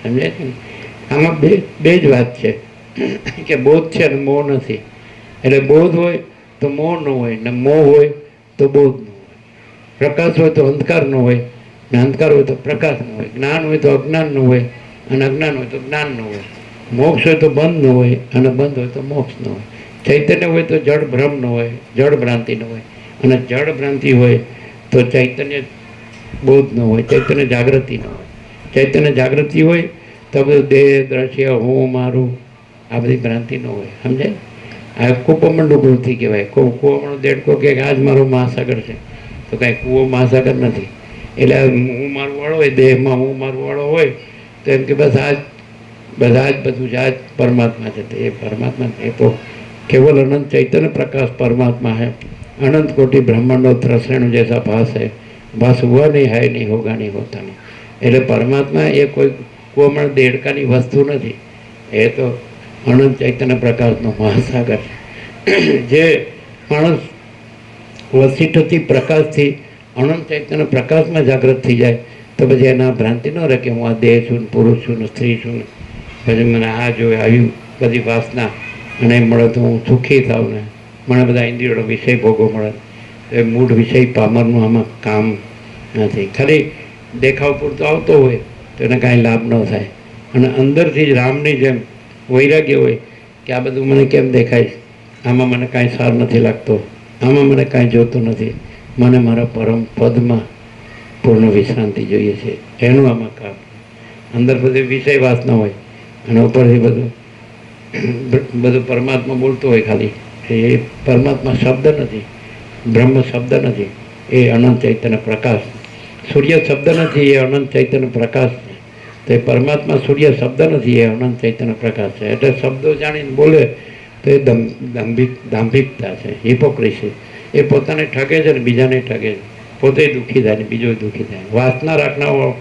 સમજાય છે ને? આમાં બે જ વાત છે કે બોધ છે અને મોહ નથી. એટલે બોધ હોય તો મોહ ન હોય, ને મોહ હોય તો બોધ ન હોય. પ્રકાશ હોય તો અંધકાર ન હોય, ને અંધકાર હોય તો પ્રકાશ ન હોય. જ્ઞાન હોય તો અજ્ઞાન ન હોય, અને અજ્ઞાન હોય તો જ્ઞાન ન હોય. મોક્ષ હોય તો બંધ ન હોય, અને બંધ હોય તો મોક્ષ ન હોય. ચૈતન્ય હોય તો જડ ભ્રમ ન હોય, જડ ભ્રાંતિ ન હોય, અને જડ ભ્રાંતિ હોય તો ચૈતન્ય બોધ ન હોય, ચૈતન્ય જાગૃતિ ન હોય. ચૈતન્ય જાગૃતિ હોય તો બધું દેહ દ્રશ્ય હું મારું આ બધી ભ્રાંતિ ન હોય. સમજાય? આ કૂપમંડું વૃત્તિ કહેવાય. કૂવામણો દેડકો કે આજ મારો મહાસાગર છે, તો કાંઈ કૂવો મહાસાગર નથી. એટલે હું મારું વાળો હોય, દેહમાં હું મારું વાળો હોય તો એમ કે બસ આ જ બધા જ બધું જ આ જ પરમાત્મા છે. એ પરમાત્મા એ તો केवल अनंत चैतन्य प्रकाश परमात्मा है. अनंत कोटि ब्रह्मांडो त्रसरेणु जैसा भास है, भास हुआ नहीं, है नहीं, होगा नहीं, होता नहीं. એટલે પરમાત્મા એ કોઈ કોમળ દેડકાની વસ્તુ નથી, એ તો અનંત ચૈતન્ય પ્રકાશનો મહાસાગર છે. જે માણસ વસીઠથી પ્રકાશથી અનંત ચૈતન્ય પ્રકાશમાં જાગૃત થઈ જાય તો પછી એના ભ્રાંતિ ન રહે કે હું આ દેહ છું, પુરુષ છું, સ્ત્રી છું, પછી મને આ જોઈએ આવી બધી વાસના, અને એમ મળે તો હું સુખી થાઉં ને મને બધા ઇન્દ્રિયોનો વિષય ભોગો મળે. એ મૂળ વિષય પામરનું આમાં કામ નથી. ખાલી દેખાવ પૂરતો આવતો હોય તો એને કાંઈ લાભ ન થાય. અને અંદરથી જ રામની જેમ વૈરાગ્ય હોય કે આ બધું મને કેમ દેખાય, આમાં મને કાંઈ સાર નથી લાગતો, આમાં મને કાંઈ જોતું નથી, મને મારા પરમ પદમાં પૂર્ણ વિશ્રાંતિ જોઈએ છે, એનું આમાં કામ. અંદર બધી વિષય વાસના હોય અને ઉપરથી બધું બધું પરમાત્મા બોલતો હોય, ખાલી એ પરમાત્મા શબ્દ નથી, બ્રહ્મ શબ્દ નથી, એ અનંત ચૈતન્ય પ્રકાશ. સૂર્ય શબ્દ નથી, એ અનંત ચૈતન્ય પ્રકાશ છે. તો એ પરમાત્મા સૂર્ય શબ્દ નથી, એ અનંત ચૈતન્ય પ્રકાશ છે. એટલે શબ્દો જાણીને બોલે તો એ દાંભિકતા છે, હિપોક્રેસી. એ પોતાને ઠગે છે ને બીજાને ઠગે છે, પોતે દુઃખી થાય ને બીજો દુઃખી થાય. વાસના રાખનારો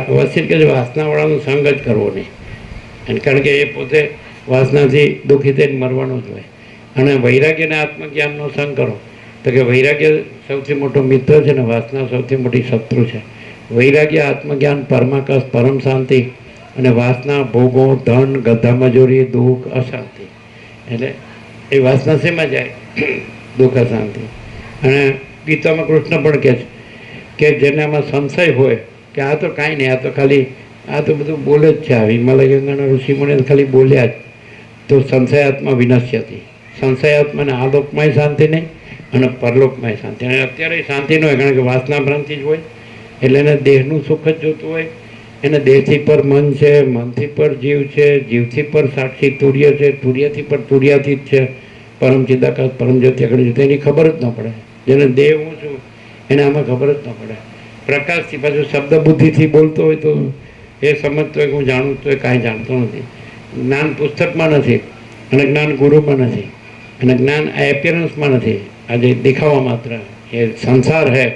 વસીલ કે વાસનાવાળાનો સંગ જ કરવો નહીં, કારણ કે એ પોતે વાસનાથી દુઃખી થઈને મરવાનો જ હોય. અને વૈરાગ્યને આત્મજ્ઞાનનો સંગ કરો તો કે વૈરાગ્ય સૌથી મોટો મિત્ર છે ને વાસના સૌથી મોટી શત્રુ છે. વૈરાગ્ય આત્મજ્ઞાન, પરમાકાશ, પરમ શાંતિ, અને વાસના ભોગો, ધન, ગધા મજૂરી, દુઃખ, અશાંતિ. એટલે એ વાસના શેમાં જાય? દુઃખ, અશાંતિ. અને ગીતામાં કૃષ્ણ પણ કહે છે કે જેનામાં સંશય હોય કે આ તો કાંઈ નહીં, આ તો ખાલી આ તો બધું બોલે જ છે, આ હિમાલય ગંગાના ઋષિમુનિ ખાલી બોલ્યા જ, તો સંશયાત્મા વિનશ્યતી. સંશયાત્માને આ લોકમાંય શાંતિ નહીં અને પરલોકમાંય શાંતિ. અને અત્યારે શાંતિ ન હોય, કારણ કે વાસના ભ્રાંતિ જ હોય. એટલે એને દેહનું સુખ જ જોતું હોય. એને દેહથી પર મન છે, મનથી પર જીવ છે, જીવથી પર સાક્ષી તુર્ય છે, તુર્યથી પર તુર્યાતીત છે, પરમ ચિદાકાશ, પરમ જ્યોતિ આગળ જતો એની ખબર જ ન પડે. જેને દેહ હું છું એને આમાં ખબર જ ન પડે. પ્રકાશથી પાછું શબ્દ બુદ્ધિથી બોલતો હોય તો એ સમજતો હોય કે હું જાણું તો એ કાંઈ જાણતો નથી. જ્ઞાન પુસ્તકમાં નથી, અને જ્ઞાન ગુરુમાં નથી, અને જ્ઞાન આ એપિયરન્સમાં નથી, આજે दिखावा मात्र. ये संसार है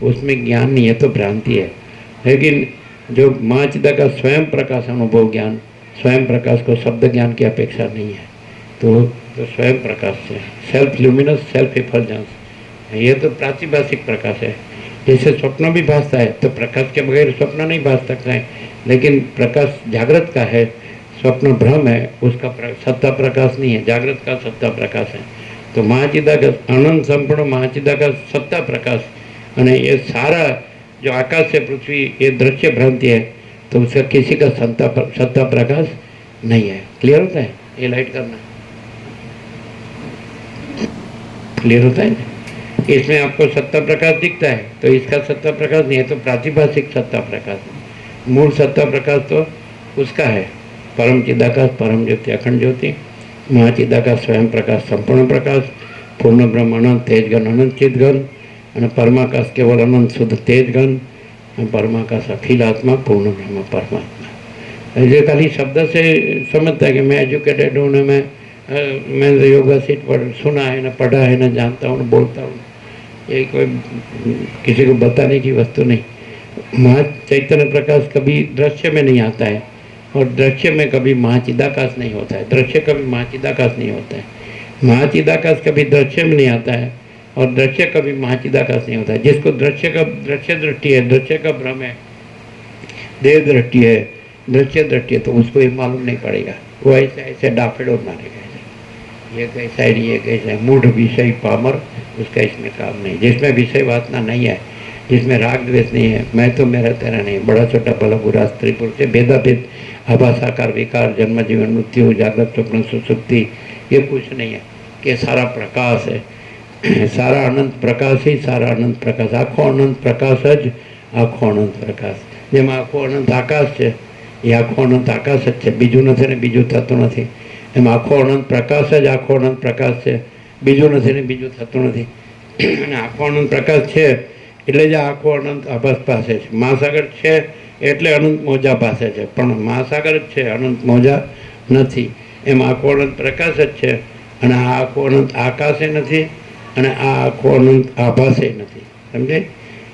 उसमें ज्ञान नहीं है तो भ्रांति है. लेकिन जो माँ चिदा का स्वयं प्रकाश अनुभव ज्ञान, स्वयं प्रकाश को शब्द ज्ञान की अपेक्षा नहीं है, तो स्वयं प्रकाश है, सेल्फ ल्यूमिनस, सेल्फ इफल्जेंस. ये तो प्रातिभाषिक प्रकाश है. जैसे स्वप्न भी भासता है तो प्रकाश के बगैर स्वप्न नहीं भास सकता है, लेकिन प्रकाश जागृत का है, स्वप्न भ्रम है, उसका सत्ता प्रकाश नहीं है. जागृत का सत्ता प्रकाश है. तो महाचिदाकाश अनंत संपूर्ण महाचिदाकाश सत्ता प्रकाश, અને ये सारा जो आकाश से पृथ्वी ये दृश्य भ्रांति है, तो उसका किसी का सत्ता प्रकाश नहीं है. क्लियर होता है? ये लाइट करना क्लियर होता है ना? इसमें आपको सत्ता प्रकाश दिखता है तो इसका सत्ता प्रकाश नहीं है, तो प्रातिभाषिक सत्ता प्रकाश है. मूल सत्ता प्रकाश तो उसका है, परम चिदाकाश, परम ज्योति, अखंड ज्योति, महाचिदाकाश, स्वयं प्रकाश, संपूर्ण प्रकाश, पूर्ण ब्रह्म, अनंत तेजगन, अनंत चिदगन, અને પરમાકાશ કેવલ અનંત શુદ્ધ તેજગન, અને परमाकाश अखिल आत्मा, पूर्ण ब्रह्म परमात्मा. ये खाली शब्द से समझता है कि मैं एजुकेटेड हूँ, मैं मैं योगा सीट पर सुना है ना, पढ़ा है ना, जानता हूँ ना, बोलता हूँ, ये कोई किसी को बताने की वस्तु नहीं। महा चैतन्य प्रकाश कभी दृश्य में नहीं आता है, और दृश्य में कभी महाचिदाकाश नहीं होता है, दृश्य कभी महाचिदाकाश नहीं होता है। महाचिदाकाश कभी दृश्य में नहीं आता है, और दृश्य कभी महाचिदाकाश नहीं होता है। जिसको दृश्य दृष्टि है, दृश्य का भ्रम है, देह दृष्टि है, दृश्य दृष्टि है, तो उसको ये मालूम नहीं पड़ेगा। वो ऐसे ऐसे डाफेडो मारेगा, ये कैसा है, ये कैसा है, मूढ़ विषय पामर, उसका इसमें काम नहीं। जिसमें विषय वासना नहीं है, जिसमें राग द्वेष नहीं है, मैं तो मेरा तेरा नहीं, बड़ा छोटा भला बुरा स्त्री पुरुष से भेदाभेद, आभास आकार विकार, जन्म जीवन मृत्यु, जागृत स्वप्न सुसुप्ति, ये कुछ नहीं है कि सारा प्रकाश है, सारा अनंत प्रकाश ही सारा अनंत प्रकाश, आखो अनंत प्रकाश ज आखो अनंत प्रकाश। જેમાં આખો અનંત આકાશ છે, એ આખો અનંત આકાશ જ છે, બીજું નથી ને બીજું થતું નથી। એમ આખો અનંત પ્રકાશ જ આખો અનંત પ્રકાશ છે, બીજું નથી ને બીજું થતું નથી। અને આખો અનંત પ્રકાશ છે એટલે જ આખો અનંત આભાસ પાસે છે। મહાસાગર છે એટલે અનંત મોજા પાસે છે, પણ મહાસાગર જ છે, અનંત મોજા નથી। એમ આખો અનંત પ્રકાશ જ છે, અને આ આખો અનંત આકાશે નથી, અને આ આખો અનંત આભાસે નથી। સમજાય?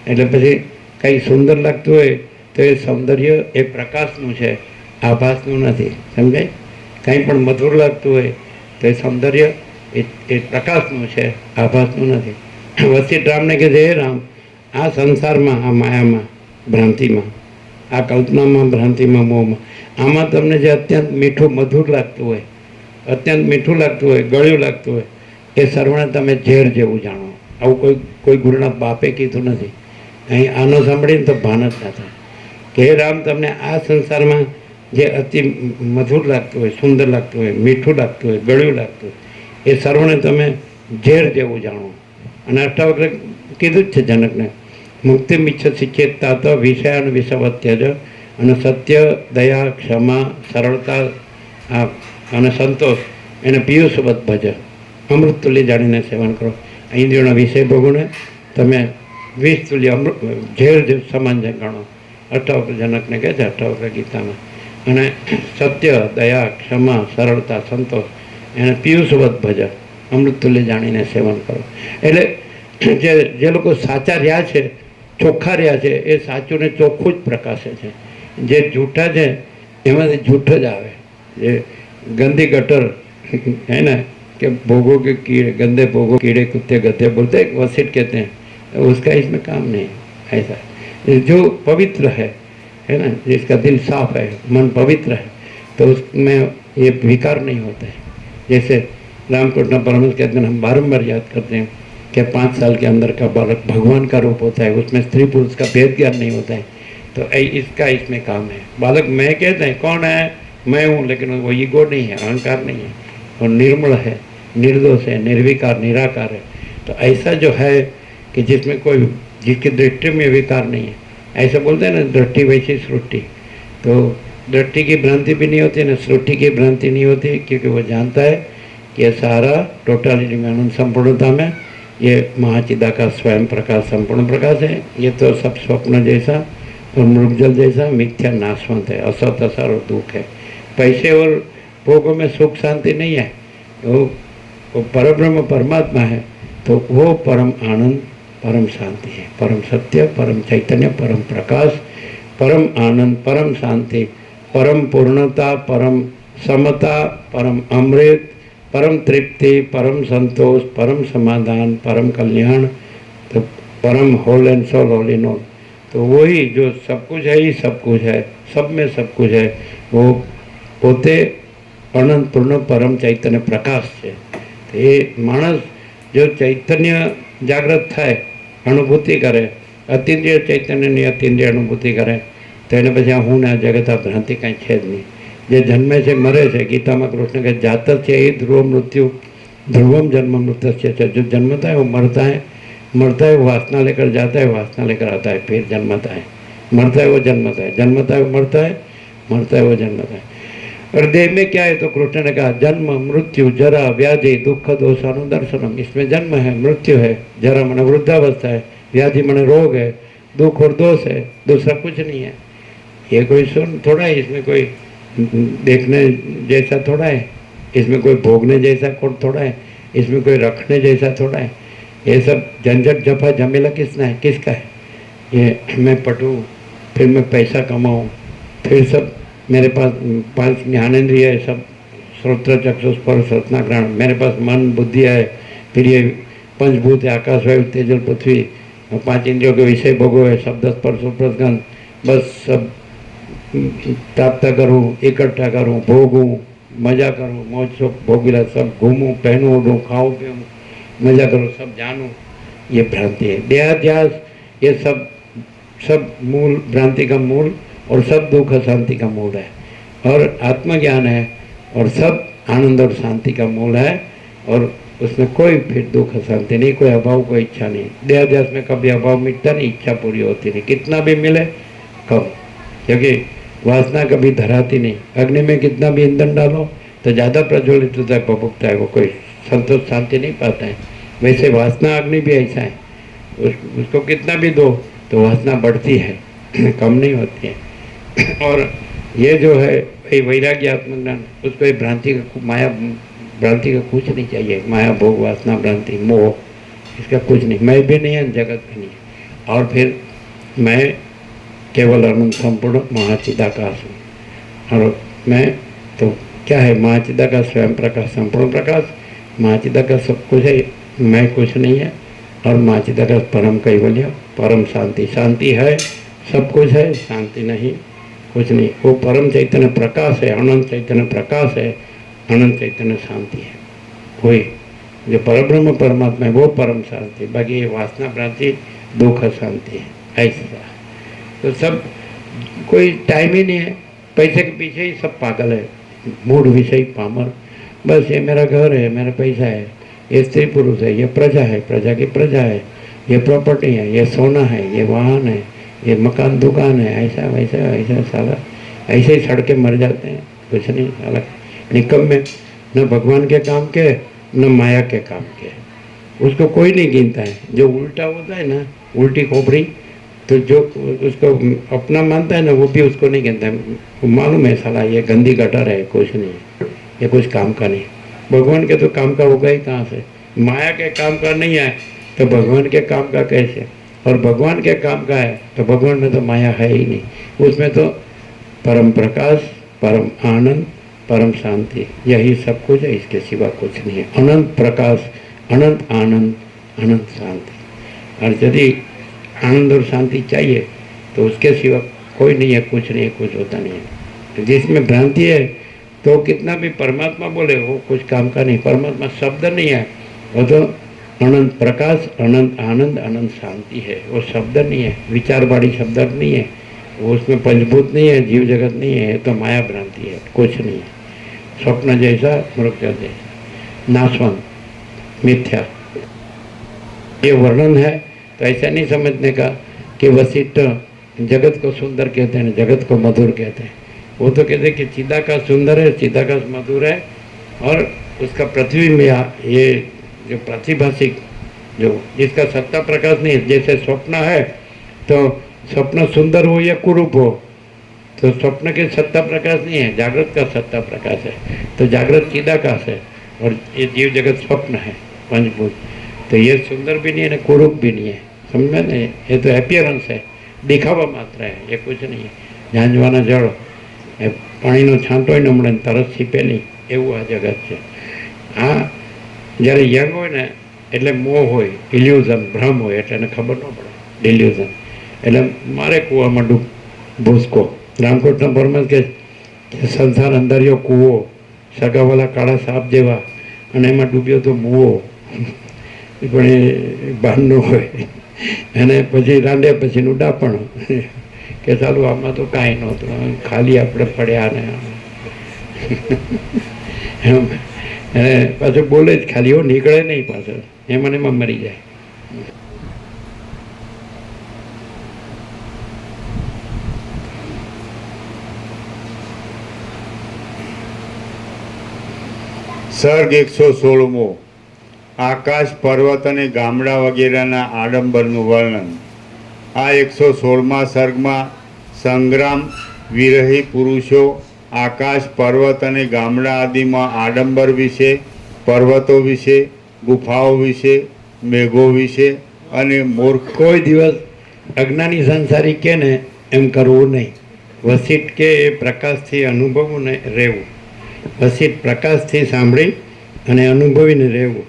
એટલે પછી કંઈ સુંદર લાગતું હોય તો એ સૌંદર્ય એ પ્રકાશનું છે, આભાસનું નથી। સમજાય? કંઈ પણ મધુર લાગતું હોય તો એ સૌંદર્ય એ પ્રકાશનું છે, આભાસનું નથી। વસિષ્ઠ રામને કહે છે, હે રામ, આ સંસારમાં, આ માયામાં, ભ્રાંતિમાં, આ કલ્પનામાં, ભ્રાંતિમાં, મોહમાં, આમાં તમને જે અત્યંત મીઠું મધુર લાગતું હોય, અત્યંત મીઠું લાગતું હોય, ગળ્યું લાગતું હોય, એ સર્વને તમે ઝેર જેવું જાણો। આવું કોઈ ગુરુના બાપે કીધું નથી। અહીં આનો સાંભળીને તો ભાન જ ના થાય કે હે રામ, તમને આ સંસારમાં જે અતિ મધુર લાગતું હોય, સુંદર લાગતું હોય, મીઠું લાગતું હોય, ગળ્યું લાગતું હોય, એ સર્વને તમે ઝેર જેવું જાણો। અને અષ્ટાવક્ર કીધું જ છે જનકને, મુક્તિ મિચ્છસી ચેતતા તો વિષયાન વિષવત્યજ, અને સત્ય, દયા, ક્ષમા, સરળતા અને સંતોષ એને પિયુષવત ભજ, અમૃત તુલ્ય જાણીને સેવન કરો। ઇન્દ્રિયોના વિષય ભોગોને તમે વિષ તુલ્ય અમૃત ઝેર સમાન ગણો। અષ્ટાવક્ર જનકને કહે છે અષ્ટાવક્ર ગીતામાં। અને સત્ય, દયા, ક્ષમા, સરળતા, સંતોષ એને પિયુષવત ભજ, અમૃત તુલ્ય જાણીને સેવન કરો। એટલે જે લોકો સાચા રહ્યા છે, ચોખ્ખા રહ્યા છે, એ સાચું ને ચોખ્ખું જ પ્રકાશે છે। જે જૂઠા છે એમાંથી જૂઠ જ આવે। જે ગંદી ગટર है ना, कि भोगों के कीड़े, गंदे भोगों कीड़े कुत्ते गधे बोलते हैं, वसीठ कहते हैं, उसका इसमें काम नहीं। ऐसा जो पवित्र है ना, जिसका दिल साफ है, मन पवित्र है, तो उसमें ये विकार नहीं होता है। जैसे रामकृष्ण परमहंस कहते हैं, हम बारंबार याद करते हैं कि 5 साल के अंदर का बालक भगवान का रूप होता है, उसमें स्त्री पुरुष का भेद ज्ञान नहीं होता है। तो इसका इसमें काम है। बालक मैं कहते हैं, कौन है, मैं हूँ, लेकिन वो ईगो नहीं है, अहंकार नहीं है, और निर्मल है, निर्दोष है, निर्विकार, निराकार है। तो ऐसा जो है कि जिसमें कोई, जिसकी दृष्टि में विकार नहीं है, ऐसा बोलते हैं ना, दृष्टि वैसी सृष्टि। तो दृष्टि की भ्रांति भी नहीं होती ना, सृष्टि की भ्रांति नहीं होती, क्योंकि वो जानता है कि ये सारा टोटालिटी में, अनंत संपूर्णता में, ये महाचिदाकाश स्वयं प्रकाश, संपूर्ण प्रकाश है। ये तो सब स्वप्न जैसा और मृगजल जैसा मिथ्या नाशवंत है, असत असर और दुख है। पैसे और भोगों में सुख शांति नहीं है। वो परब्रह्म परमात्मा है, तो वो परम आनंद, परम शांति है, परम सत्य, परम चैतन्य, परम प्रकाश, परम आनंद, परम शांति, परम पूर्णता, परम समता, परम अमृत, परम तृप्ति, परम संतोष, परम समाधान, परम कल्याण, तो परम whole and soul, whole in all. तो वही जो सब कुछ है ही सब कुछ है, सब में सब कुछ है, वो પોતે અનંત પૂર્ણ પરમ ચૈતન્ય પ્રકાશ છે। એ માણસ જો ચૈતન્ય જાગૃત થાય, અનુભૂતિ કરે, અતિન્દ્રિય ચૈતન્યની અતિન્દ્રિય અનુભૂતિ કરે, તો એને પછી આ હું ને આ જગત, આ ભ્રાંતિ કાંઈ છે જ નહીં। જે જન્મે છે મરે છે, ગીતામાં કૃષ્ણ કહે જાત છે એ ધ્રુવ મૃત્યુ, ध्रुवम जन्म मृत्य, जो जन्मता है वो मरता है, मरता है वो वासना लेकर जाता है, वासना लेकर आता है, फिर जन्मता है, मरता है वो जन्मता है, जन्मता है वो मरता है, मरता है वो जन्मता है। और देह में क्या है, तो कृष्ण ने कहा जन्म मृत्यु जरा व्याधि दुख दोषानुदर्शनम। इसमें जन्म है, मृत्यु है, जरा मन वृद्धावस्था है, व्याधि मन रोग है, दुख और दोष है, दूसरा कुछ नहीं है। ये कोई सुन थोड़ा है, इसमें कोई देखने जैसा थोड़ा है, इसमें कोई भोगने जैसा थोड़ा है, इसमें कोई रखने जैसा थोड़ा है। ये सब झंझट जफा झमेला किसका है? ये मैं पढ़ूँ, फिर मैं पैसा कमाऊँ, फिर सब मेरे पास 5 ज्ञानेंद्रिय है, सब श्रोत्र चक्षु स्पर्श रत्ना ग्रहण, मेरे पास मन बुद्धि है, फिर ये पंचभूत है, आकाश वायु तेजल पृथ्वी, 5 इंद्रियों के विषय भोगो है, शब्द स्पर्श रूप गंध, बस सब प्राप्त करूँ, इकट्ठा करूँ, भोगूँ, मजा करूँ, मौज शोक भोगिला, सब घूमूँ, पहनूँ, ओढ़ूँ, खाऊँ पीऊँ, मजा करूँ, सब जानूँ, ये भ्रांति है। देहाध्यास, ये सब मूल भ्रांति का मूल, और सब दुख शांति का मूल है। और आत्मज्ञान है, और सब आनंद और शांति का मूल है, और उसमें कोई फिर दुख शांति नहीं, कोई अभाव, कोई इच्छा नहीं। देहाध्यास में कभी अभाव मिटता नहीं, इच्छा पूरी होती नहीं, कितना भी मिले कम, क्योंकि वासना कभी धराती नहीं। अग्नि में कितना भी ईंधन डालो तो ज़्यादा प्रज्वलित होता है, भभकता है, वो कोई संतोष शांति नहीं पाता है। वैसे वासना अग्नि भी ऐसा है, उसको कितना भी दो तो वासना बढ़ती है, कम नहीं होती है। और ये जो है वैराग्य आत्मज्ञान, उसको ये भ्रांति का माया भ्रांति का कुछ नहीं चाहिए। माया भोग वासना भ्रांति मोह, इसका कुछ नहीं। मैं भी नहीं है, जगत भी नहीं है। और फिर मैं केवल अनंत संपूर्ण महाचिदाकाश हूँ। और मैं तो क्या है? महाचिदाकाश स्वयं प्रकाश, संपूर्ण प्रकाश। महाचिदाकाश सब कुछ है, मैं कुछ नहीं है। और महाचिदाकाश परम कैवल्य, परम शांति। शांति है, सब कुछ है, शांति नहीं, कुछ नहीं। वो परम चैतन्य प्रकाश है, अनंत चैतन्य प्रकाश है, अनंत चैतन्य शांति है। कोई जो परब्रह्म परमात्मा है वो परम शांति, बाकी ये वासना भ्रांति दुख शांति है। ऐसा तो सब कोई टाइम ही नहीं है, पैसे के पीछे ही सब पागल है, मूढ़ विषय पामर। बस ये मेरा घर है, मेरा पैसा है, ये स्त्री पुरुष है, ये प्रजा है, प्रजा की प्रजा है, ये प्रॉपर्टी है, ये सोना है, ये वाहन है, ये मकान दुकान है, ऐसा वैसा ऐसा। साला ऐसे ही सड़के मर जाते हैं, कुछ नहीं। साला निकम में न भगवान के काम के न माया के काम के, उसको कोई नहीं गिनता है। जो उल्टा होता है ना, उल्टी खोपड़ी, तो जो उसको अपना मानता है ना, वो भी उसको नहीं गिनता है। मालूम है साला ये गंदी गटर है, कुछ नहीं, ये कुछ काम का नहीं। भगवान के तो काम का होगा ही कहाँ से? माया के काम का नहीं है तो भगवान के काम का कैसे? और भगवान के काम का है तो भगवान में तो माया है ही नहीं। उसमें तो परम प्रकाश, परम आनंद, परम शांति, यही सब कुछ है, इसके सिवा कुछ नहीं है। अनंत प्रकाश, अनंत आनंद, अनंत शांति। और यदि आनंद और शांति चाहिए तो उसके सिवा कोई नहीं है, कुछ नहीं है, कुछ होता नहीं है। जिसमें भ्रांति है तो कितना भी परमात्मा बोले वो कुछ काम का नहीं। परमात्मा शब्द नहीं है, वो तो अनंत प्रकाश, अनंत आनंद, अनंत शांति है। वो शब्द नहीं है, विचारवाड़ी शब्द नहीं है, वो उसमें पंचभूत नहीं है, जीव जगत नहीं है, तो माया भ्रांति है, कुछ नहीं है। स्वप्न जैसा, मृत्यु जैसा, नाशवंत, मिथ्या। ये वर्णन है तो ऐसा नहीं समझने का कि वशिष्ठ जगत को सुंदर कहते हैं, जगत को मधुर कहते हैं। वो तो कहते हैं कि चिदाकाश सुंदर है, चिदाकाश मधुर है, और उसका पृथ्वी में ये जो प्रतिभाषिक, जो जिसका सत्ता प्रकाश नहीं है, जैसे स्वप्न है तो स्वप्न सुंदर हो या कुरूप हो, तो स्वप्न के सत्ता प्रकाश नहीं है, जागृत का सत्ता प्रकाश है। तो जागृत चिदाकाश है और ये जीव जगत स्वप्न है, पंचभूत। तो ये सुंदर भी नहीं है, कुरूप भी नहीं है, समझ में नहीं? ये तो एपियरेंस है, दिखावा मात्र है, ये कुछ नहीं है। ઝાંઝવાના જળ એ પાણીનો છાંટો ને હમણાં તરસ છીપેલી એવું આ જગત છે. આ જ્યારે યંગ હોય ને એટલે મોહ હોય, ઇલ્યુઝન, ભ્રમ હોય, એટલે એને ખબર ન પડે, ડિલ્યુઝન. એટલે મારે કૂવામાં ભૂસકો. રામકૃષ્ણ પરમહંસ કે સંસાર અંધારિયો કૂવો, સગાવાલા કાળા સાપ જેવા, અને એમાં ડૂબ્યો તો મૂવો, પણ એ ભાન ન હોય. અને પછી રાંધ્યા પછીનું ડાપણ કે ચાલુ આમાં તો કાંઈ નહોતું, ખાલી આપણે પડ્યા ને એમ. અને પાછું બોલે જ ખાલી, એવું નીકળે નહીં પાછળ, એમાં એમાં મરી જાય. સર્ગ 116મો. આકાશ, પર્વત અને ગામડા વગેરેના આડંબરનું વર્ણન. આ 116મા સર્ગમાં સંગ્રામ, વિરહી પુરુષો આકાશ, પર્વત અને ગામડા આદિમાં આડંબર વિશે, પર્વતો વિશે, ગુફાઓ વિશે, મેઘો વિશે અને મૂર્ખ કોઈ દિવસ અજ્ઞાની સંસારી કે ને એમ કરવું નહીં. વસિષ્ઠ કે એ પ્રકાશથી અનુભવવું ને રહેવું. વસિષ્ઠ પ્રકાશથી સાંભળી અને અનુભવીને રહેવું.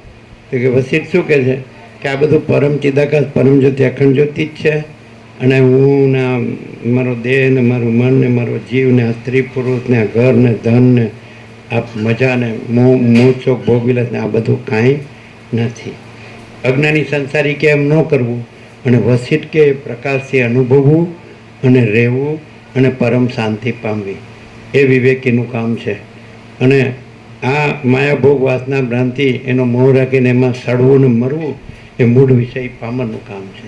તો કે વસિષ્ઠ શું કહે છે કે આ બધું પરમ ચિદાકાશ પરમ જ્યોતિ અખંડ જ્યોતિ જ છે, અને હું ને આ મારો દેહ ને મારું મન ને મારો જીવ ને આ સ્ત્રી પુરુષ ને આ ઘર ને ધન ને આ મજા ને મોહ શોખ ભોગવિલાસ ને આ બધું કાંઈ નથી. અજ્ઞાની સંસારી કે એમ ન કરવું, અને વસિષ્ઠ કે એ પ્રકાશથી અનુભવવું અને રહેવું અને પરમ શાંતિ પામવી, એ વિવેકીનું કામ છે. અને આ માયાભોગ વાસના ભ્રાંતિ એનો મોહ રાખીને એમાં સડવું ને મરવું એ મૂળ વિષય પામરનું કામ છે.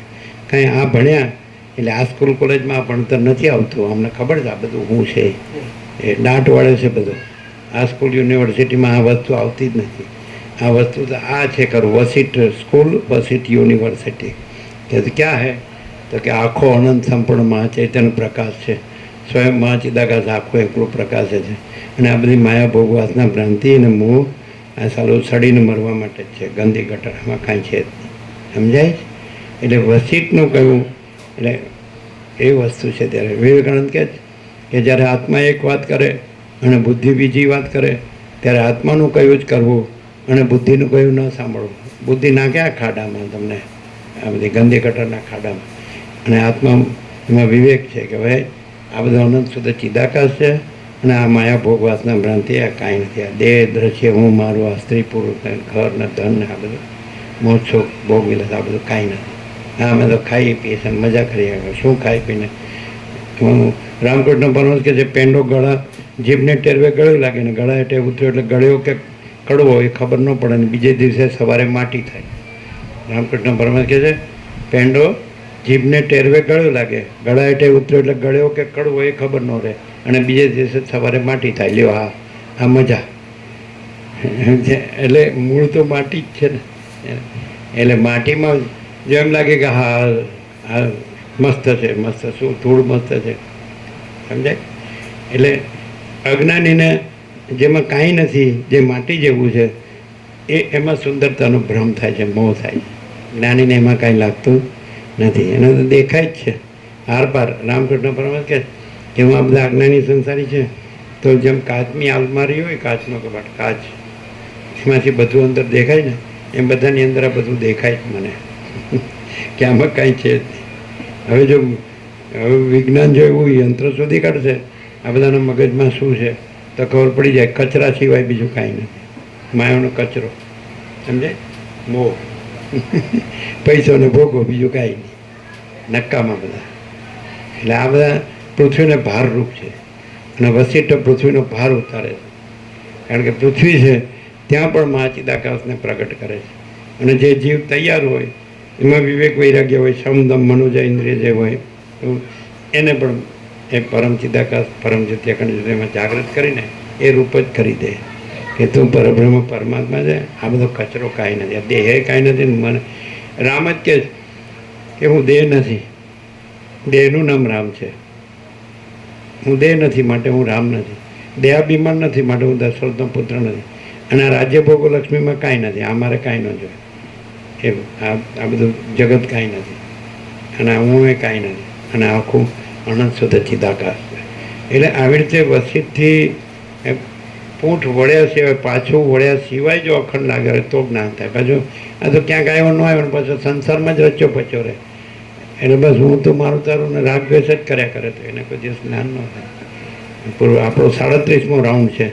કાંઈ આ ભણ્યા એટલે આ સ્કૂલ કોલેજમાં આ ભણતર નથી આવતું. અમને ખબર છે આ બધું શું છે, એ દાંટ વાળે છે બધું. આ સ્કૂલ યુનિવર્સિટીમાં આ વસ્તુ આવતી જ નથી. આ વસ્તુ તો આ છે કરું વસિષ્ઠ સ્કૂલ વસિષ્ઠ યુનિવર્સિટી. કે ક્યાં હે તો કે આખો અનંત સંપૂર્ણ મહાચૈતન્ય પ્રકાશ છે. સ્વયં મહાચિદાકાશ આખો એકલો પ્રકાશ છે. અને આ બધી માયા ભોગવાસના ભ્રાંતિ અને મોહ આ સાલું સડીને મરવા માટે જ છે. ગંદી ગટરમાં કાંઈ છે જ નહીં. સમજાય છે? એટલે વસિષ્ઠનું કહ્યું એટલે એ વસ્તુ છે. ત્યારે વિવેકાનંદ કહે છે કે જ્યારે આત્મા એક વાત કરે અને બુદ્ધિ બીજી વાત કરે ત્યારે આત્માનું કહ્યું જ કરવું અને બુદ્ધિનું કહ્યું ન સાંભળવું. બુદ્ધિ નાખ્યા ખાડામાં તમને, આ બધી ગંદી ગટરના ખાડામાં. અને આત્મા એમાં વિવેક છે કે ભાઈ આ બધો અનંત શુદ્ધ ચિદાકાશ છે, અને આ માયા ભોગ વાસના ભ્રાંતિ આ કાંઈ નથી. આ દેહ દ્રશ્ય હું મારું આ સ્ત્રી પુરુષ ને ઘર ને ધન ને આ બધું મોજો ભોગ વિલાસ આ બધું કાંઈ નથી. હા અમે તો ખાઈ પીએ છે મજા કરી આગળ શું ખાઈ પીને. રામકૃષ્ણ પરમહંસ કે જે પેંડો ગળા જીભને ટેરવે ગળ્યો લાગે ને ગળા હેઠે ઉતર્યો એટલે ગળ્યો કે કડવો એ ખબર ન પડે ને બીજે દિવસે સવારે માટી થાય. રામકૃષ્ણ પરમહંસ કહે છે પેંડો જીભને ટેરવે ગળ્યો લાગે, ગળા હેઠે ઉતર્યો એટલે ગળ્યો કે કડવો એ ખબર ન રહે અને બીજે દિવસે સવારે માટી થાય. લ્યો આ મજા. એટલે મૂળ તો માટી જ છે ને. એટલે માટીમાં જો એમ લાગે કે હા મસ્ત છે, મસ્ત શું ધૂળ મસ્ત છે. સમજાય? એટલે અજ્ઞાનીને જેમાં કાંઈ નથી, જે માટી જેવું છે એ એમાં સુંદરતાનો ભ્રમ થાય છે, મોહ થાય છે. જ્ઞાનીને એમાં કાંઈ લાગતું નથી, એને તો દેખાય જ છે આર પાર. રામકૃષ્ણ પરમહંસ કહે એમાં આ બધા અજ્ઞાની સંસારી છે તો જેમ કાચની આલમારી હોય, કાચનો કબાટ, કાચ એમાંથી બધું અંદર દેખાય ને એમ બધાની અંદર આ બધું દેખાય જ મને કે આમાં કાંઈ છે જ નહીં. હવે જો વિજ્ઞાન જો એવું યંત્ર શોધી કાઢશે આ બધાના મગજમાં શું છે તો ખબર પડી જાય કચરા સિવાય બીજું કાંઈ નથી. માયાનો કચરો, સમજાય? મોહ પૈસોને ભોગવો બીજું કાંઈ નહીં, નક્કામાં બધા. એટલે આ બધા પૃથ્વીને ભારરૂપ છે અને વસિષ્ઠ પૃથ્વીનો ભાર ઉતારે છે. કારણ કે પૃથ્વી છે ત્યાં પણ મહાચિદાકાશને પ્રગટ કરે છે. અને જે જીવ તૈયાર હોય એમાં વિવેક વૈરાગ્ય હોય, સમદમ મનોજ ઇન્દ્રિય જે હોય એને પણ એ પરમ ચિદાકાશ પરમ જ્યોતિ અખંડ જ્યોતિમાં જાગૃત કરીને એ રૂપ જ કરી દે કે તું પરબ્રહ્મ પરમાત્મા છે. આ બધો કચરો કાંઈ નથી, આ દેહ કાંઈ નથી. મને રામ જ કહે કે હું દેહ નથી, દેહનું નામ રામ છે. હું દેહ નથી માટે હું રામ નથી, દેહાભિમાન નથી માટે હું દશરથનો પુત્ર નથી, અને આ રાજ્ય ભોગો લક્ષ્મીમાં કાંઈ નથી, આ મારે કાંઈ ન જોઈએ. એમ આ બધું જગત કાંઈ નથી અને હું એ કાંઈ નથી, અને આખું અનંત શુદ્ધ ચિદાકાશ છે. એટલે આવી રીતે વસિષ્ઠથી પૂંઠ વળ્યા સિવાય, પાછું વળ્યા સિવાય જો અખંડ લાગે તો જ્ઞાન થાય. પાછું આ તો ક્યાંક આવ્યો ન આવ્યો ને પાછો સંસારમાં જ રચ્યો પચ્યો રહે. એટલે બસ હું તો મારું તારું ને રાગ દ્વેષ જ કર્યા કરે તો એને કોઈ દિવસ જ્ઞાન ન થાય. પૂરો આપણો 37મો રાઉન્ડ છે.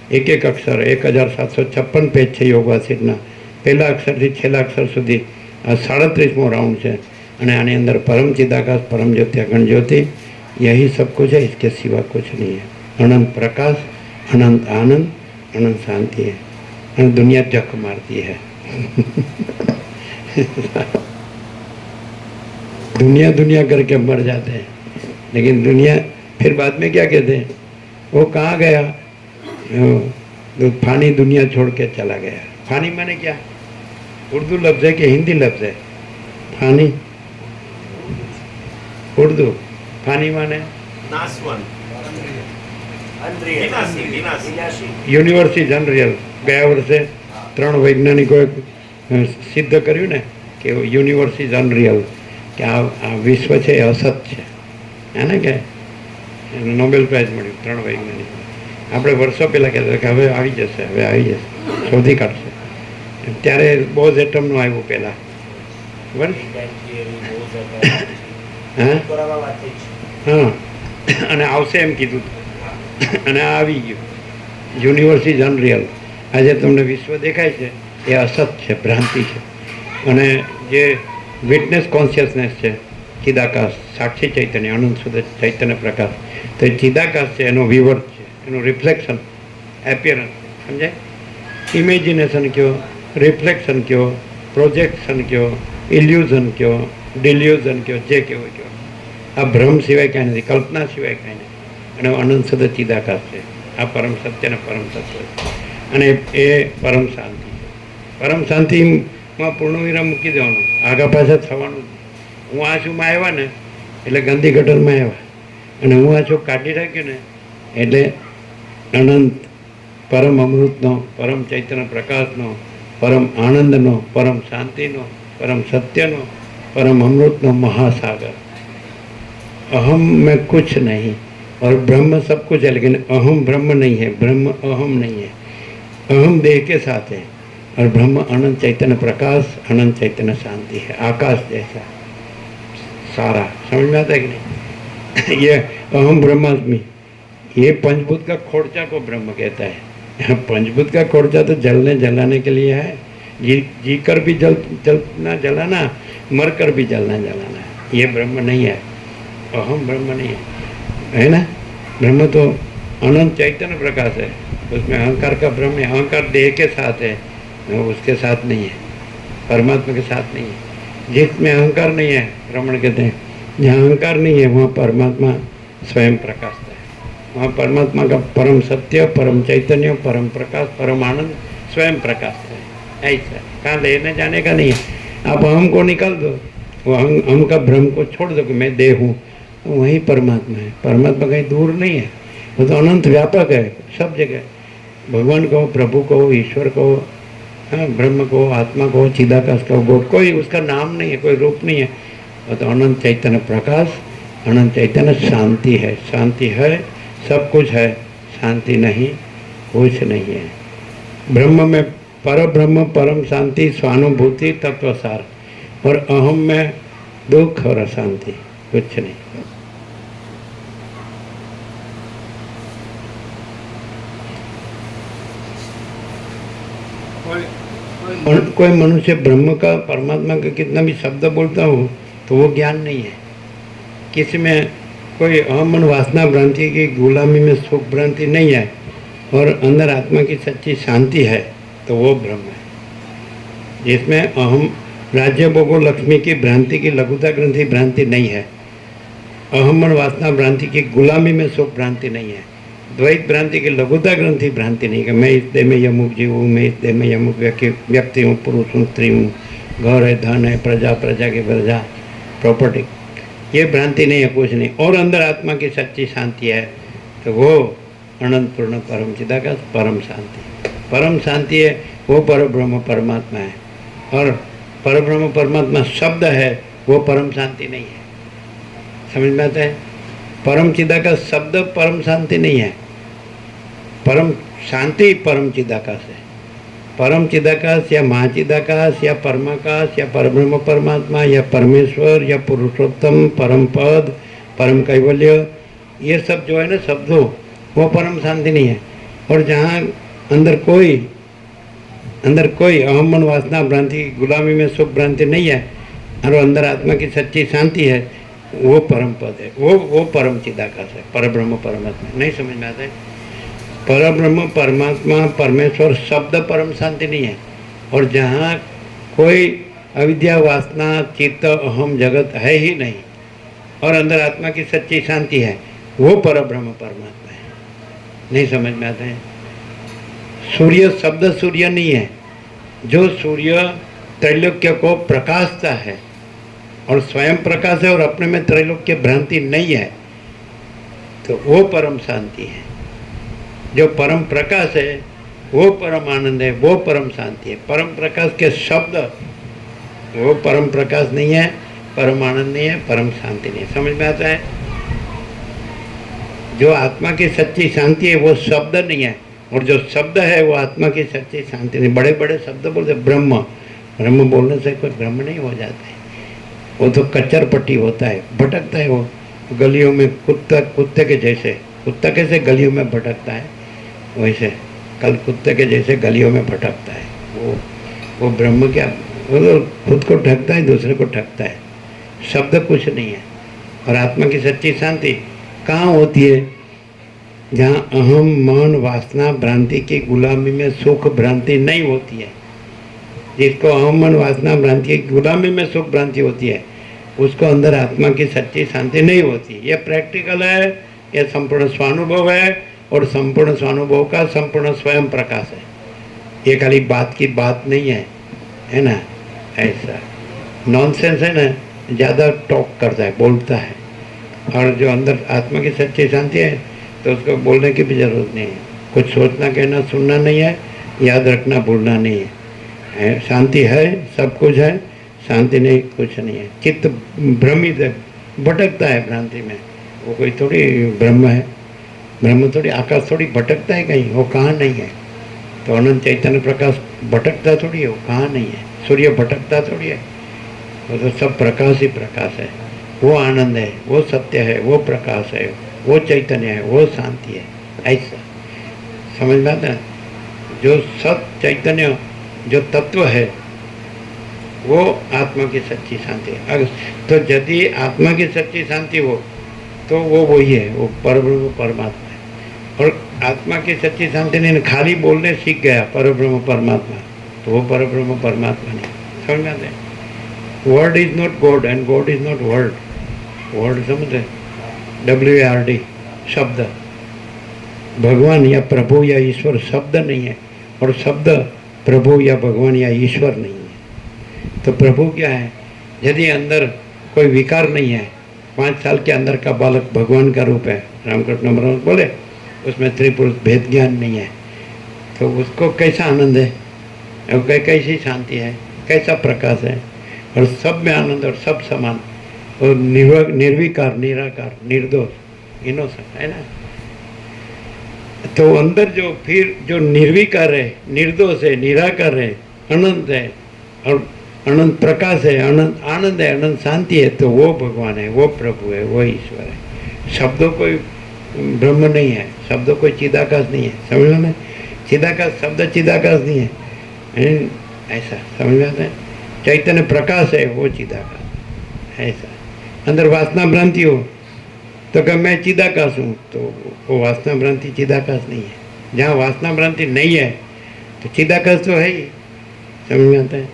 એક એક અક્ષર 1756 પેજ છે યોગ વાસિષ્ઠના. પહેલા અક્ષરથી છેલ્લા અક્ષર સુધી આ 37મો રાઉન્ડ છે. અને આની અંદર પરમ ચિદાકાશ પરમ જ્યોતિ અખંડ જ્યોતિ यही सब कुछ है, इसके सिवा कुछ नहीं है. अनंत प्रकाश, अनंत आनंद, अनंत शांति है. और दुनिया जक मारती है दुनिया दुनिया करके मर जाते हैं, लेकिन दुनिया फिर बाद में क्या कहते हैं, वो कहाँ गया, तो फानी दुनिया छोड़ के चला गया. फानी माने क्या, उर्दू लफ्ज़ है कि हिंदी लफ्ज़ है? फानी उर्दू. फानी माने नासवान. Universe is unreal. ગયા વર્ષે 3 વૈજ્ઞાનિકોએ સિદ્ધ કર્યું ને કે યુનિવર્સ ઇઝ અનરિયલ, કે આ વિશ્વ છે એ અસત છે. એને કે નોબેલ પ્રાઇઝ મળ્યું 3 વૈજ્ઞાનિકો. આપણે વર્ષો પહેલાં કહેતા કે હવે આવી જશે, હવે આવી જશે, શોધી કાઢશે. ત્યારે બોઝ એટમનું આવ્યું પહેલાં, બરાબર. હા, અને આવશે એમ કીધું હતું, અને આ આવી ગયું. Universe is unreal. આજે તમને વિશ્વ દેખાય છે એ અસત છે, ભ્રાંતિ છે. અને જે વિટનેસ કોન્શિયસનેસ છે, ચિદાકાશ, સાક્ષી ચૈતન્ય, અનંત શુદ્ધ ચૈતન્ય પ્રકાશ, તો એ ચિદાકાશ છે, એનો વિવર્ત છે, એનું રિફ્લેક્શન, એપિયરન્સ, સમજાય? ઇમેજિનેશન કયો, રિફ્લેક્શન કયો, પ્રોજેક્શન કયો, ઇલ્યુઝન કયો, ડિલ્યુઝન કયો, જે કહેવો કયો, આ ભ્રમ સિવાય કાંઈ નથી, કલ્પના સિવાય કાંઈ નથી. અને અનંત શુદ્ધ ચિદાકાશ છે. આ પરમ સત્ય અને પરમ તત્વ છે, અને એ પરમ શાંતિ છે. પરમ શાંતિમાં પૂર્ણ વિરામ મૂકી દેવાનું, આગા પાછા થવાનું. હું આ છુંમાં આવ્યા ને એટલે ગાંધી ગટરમાં આવ્યા, અને હું આ છું કાઢી રાખ્યું ને એટલે અનંત પરમ અમૃતનો, પરમ ચૈતન્ય પ્રકાશનો, પરમ આનંદનો, પરમ શાંતિનો, પરમ સત્યનો, परम अमृत नो महासागर। अहम में कुछ नहीं और ब्रह्म सब कुछ है, लेकिन अहम ब्रह्म नहीं है, ब्रह्म अहम नहीं है। अहम देह के साथ है और ब्रह्म अनंत चैतन्य प्रकाश, अनंत चैतन्य शांति है, आकाश जैसा सारा। समझ में आता है कि नहीं? ये अहम ब्रह्मास्मि, ये पंचभूत का खोड़चा को ब्रह्म कहता है। पंचभूत का खोड़चा तो जलने जलाने के लिए है, जी कर भी जलना जलाना, मर कर भी जलना जलाना, ये ब्रह्म नहीं है, अहम ब्रह्म नहीं है ना। ब्रह्म तो अनंत चैतन्य प्रकाश है, उसमें अहंकार का ब्रह्म है, अहंकार देह के साथ है, उसके साथ नहीं है, परमात्मा के साथ नहीं है। जिसमें अहंकार नहीं है, रमण कहते हैं, जहाँ अहंकार नहीं है वहाँ परमात्मा स्वयं प्रकाशता है, वहाँ परमात्मा का परम सत्य, परम चैतन्य, परम प्रकाश, परम आनंद स्वयं प्रकाशता है। ऐसा कहाँ लेने जाने का नहीं है। आप अहम को निकाल दो, वो हम का भ्रम को छोड़ दो कि मैं देह हूँ, तो वही परमात्मा है। परमात्मा कहीं दूर नहीं है, वो तो अनंत व्यापक है, सब जगह। भगवान को, प्रभु को, ईश्वर को, हाँ, ब्रह्म को, आत्मा को, चिदाकाश को, गॉड, कोई उसका नाम नहीं है, कोई रूप नहीं है, वो तो अनंत चैतन्य प्रकाश, अनंत चैतन्य शांति है। शांति है, सब कुछ है, शांति नहीं, कुछ नहीं है। ब्रह्म में पर ब्रह्म, परम शांति, स्वानुभूति, तत्वसार, और अहम में दुख और अशांति, कुछ नहीं। कोई मनुष्य ब्रह्म का, परमात्मा का कितना भी शब्द बोलता हो तो वो ज्ञान नहीं है। किसी में कोई अहम वासना भ्रांति की गुलामी में सुख भ्रांति नहीं है और अंदर आत्मा की सच्ची शांति है, तो वो ब्रह्म है। जिसमें अहम राज्य भोगो लक्ष्मी की भ्रांति की लघुता ग्रंथि भ्रांति नहीं है, अहम वासना भ्रांति की गुलामी में सुख भ्रांति नहीं है, द्वैत भ्रांति की लघुता ग्रंथि भ्रांति नहीं है। मैं इस देह में यमुक जीव हूँ, मैं इस देह में यमुक व्यक्ति हूँ, पुरुष हूँ, स्त्री हूँ, घर है, धन है, प्रजा, प्रजा की प्रजा, प्रॉपर्टी, ये भ्रांति नहीं है, कुछ नहीं। और अंदर आत्मा की सच्ची शांति है, तो वो अनंत पूर्ण परम चिदाकाश, परम शांति। परम शांति है, वो परब्रह्म परमात्मा है, और परब्रह्म परमात्मा शब्द है, वो परम शांति नहीं है। समझ में आता है? परम चिदाकाश शब्द परम शांति नहीं है, परम शांति परम चिदाकाश है। परम चिदाकाश या महाचिदाकाश या परमाकाश या परब्रह्म परमात्मा या परमेश्वर या पुरुषोत्तम, परम पद, परम कैवल्य, ये सब जो है ना शब्दों, वो परम शांति नहीं है। और जहाँ अंदर कोई अहम वासना भ्रांति गुलामी में सुख भ्रांति नहीं है और अंदर आत्मा की सच्ची शांति है, वो परम पद है, वो परम चिदाकाश है, परब्रह्म परमात्मा। नहीं समझ में आता है? परब्रह्म परमात्मा परमेश्वर शब्द परम शांति नहीं है, और जहाँ कोई अविद्या वासना चित्त अहम जगत है ही नहीं और अंदर आत्मा की सच्ची शांति है, वो परब्रह्म परमात्मा है। नहीं समझ में आता है? सूर्य शब्द सूर्य नहीं है, जो सूर्य त्रैलोक्य को प्रकाशता है और स्वयं प्रकाश है और अपने में त्रैलोक्य भ्रांति नहीं है, तो वो परम शांति है। जो परम प्रकाश है वो परम आनंद है, वो परम शांति है। परम प्रकाश के शब्द वो परम प्रकाश नहीं है, परम आनंद नहीं है, परम शांति नहीं है। समझ में आता है? जो आत्मा की सच्ची शांति है वो शब्द नहीं है, और जो शब्द है वो आत्मा की सच्ची शांति नहीं। बड़े बड़े शब्द बोलते ब्रह्म, ब्रह्म बोलने से कोई ब्रह्म नहीं हो जाता है। वो तो कच्चर पट्टी होता है, भटकता है वो गलियों में, कुत्ते के जैसे। कुत्ता कैसे गलियों में भटकता है, वैसे कल कुत्ते के जैसे गलियों में भटकता है वो ब्रह्म क्या, वो तो खुद को ठगता है, दूसरे को ठगता है। शब्द कुछ नहीं है। और आत्मा की सच्ची शांति कहाँ होती है? जहाँ अहम मन वासना भ्रांति की गुलामी में सुख भ्रांति नहीं होती है। जिसको अहम मन वासना भ्रांति की गुलामी में सुख भ्रांति होती है, उसको अंदर आत्मा की सच्ची शांति नहीं होती। यह प्रैक्टिकल है, यह संपूर्ण स्वानुभव है, और संपूर्ण स्वानुभव का संपूर्ण स्वयं प्रकाश है। ये खाली बात की बात नहीं है ना? ऐसा नॉनसेंस है ना, ज़्यादा टॉक करता है, बोलता है। और जो अंदर आत्मा की सच्ची शांति है तो उसको बोलने की भी जरूरत नहीं है। कुछ सोचना कहना सुनना नहीं है, याद रखना भूलना नहीं है। शांति है, सब कुछ है, शांति नहीं कुछ नहीं है। चित्त भ्रमित है, भटकता है भ्रांति में। वो कोई थोड़ी ब्रह्म है, ब्रह्म थोड़ी, आकाश थोड़ी भटकता है कहीं, वो कहाँ नहीं है। तो अनंत चैतन्य प्रकाश भटकता थोड़ी है, वो कहाँ नहीं है। सूर्य भटकता थोड़ी है, वो तो सब प्रकाश ही प्रकाश है। वो आनंद है, वो सत्य है, वो प्रकाश है, वो चैतन्य है, वो शांति है। ऐसा समझ में आता है? जो सत्य चैतन्य जो तत्व है वो आत्मा की सच्ची शांति है। अगर तो यदि आत्मा की सच्ची शांति हो तो वो वही है, वो परब्रह्म परमात्मा है। और आत्मा की सच्ची शांति नहीं, खाली बोलने सीख गया परब्रह्म परमात्मा, तो वो परब्रह्म परमात्मा नहीं। समझ में आते हैं? Word is not God and God is not word. Word समझते, WARD शब्द, भगवान या प्रभु या ईश्वर शब्द नहीं है, और शब्द प्रभु या भगवान या ईश्वर नहीं है। तो प्रभु क्या है? यदि अंदर कोई विकार नहीं है, 5 साल के अंदर का बालक भगवान का रूप है, रामकृष्ण परमहंस बोले, उसमें त्रिपुरुष भेद ज्ञान नहीं है, तो उसको कैसा आनंद है, और कैसी शांति है, कैसा प्रकाश है, और सब में आनंद और सब समान, और निर्विकार, निराकार, निर्दोष, इनोसेंट है ना। तो अंदर जो फिर जो निर्विकार है, निर्दोष है, निराकार है, अनंत है, और अनंत प्रकाश है, अनंत आनंद है, अनंत शांति है, तो वो भगवान है, वो प्रभु है, वो ईश्वर है। शब्दों कोई ब्रह्म नहीं है, शब्दों कोई चिदाकाश नहीं है। समझ में? चिदाकाश शब्द चिदाकाश नहीं है, ऐसा समझ में आता है? चैतन्य प्रकाश है, वो चिदाकाश। ऐसा अंदर वासना भ्रांति हो तो क्या मैं चिदाकाश हूँ, तो वो वासना भ्रांति चिदाकाश नहीं है। जहाँ वासना भ्रांति नहीं है तो चिदाकाश तो है ही। समझ में आता है?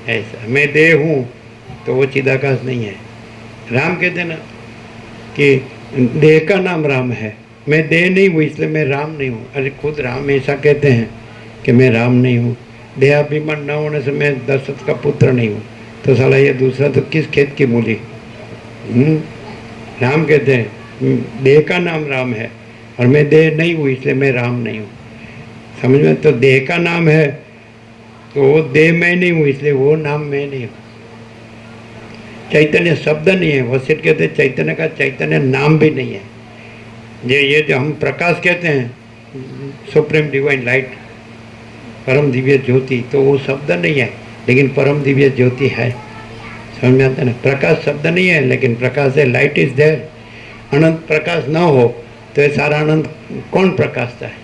ऐसा मैं देह हूँ तो वो चिदाकाश नहीं है। राम कहते ना कि देह का नाम राम है, मैं देह नहीं हूँ इसलिए मैं राम नहीं हूँ। अरे खुद राम ऐसा कहते हैं कि मैं राम नहीं हूँ। देहाभिमान न होने से मैं दशरथ का पुत्र नहीं हूँ, तो साला ये दूसरा तो किस खेत की मूली। राम कहते हैं देह का नाम राम है, और मैं देह नहीं हूँ इसलिए मैं राम नहीं हूँ। समझ में? तो देह का नाम है तो वो देह मैं नहीं हूँ इसलिए वो नाम मैं नहीं हूँ। चैतन्य शब्द नहीं है। वशिष्ठ कहते हैं चैतन्य का चैतन्य नाम भी नहीं है। ये जो हम प्रकाश कहते हैं, सुप्रीम डिवाइन लाइट, परम दिव्य ज्योति, तो वो शब्द नहीं है, लेकिन परम दिव्य ज्योति है। समझ में आता है ना? प्रकाश शब्द नहीं है, लेकिन प्रकाश है, लाइट इज देयर। अनंत प्रकाश न हो तो ये सारा आनंद कौन प्रकाशता है?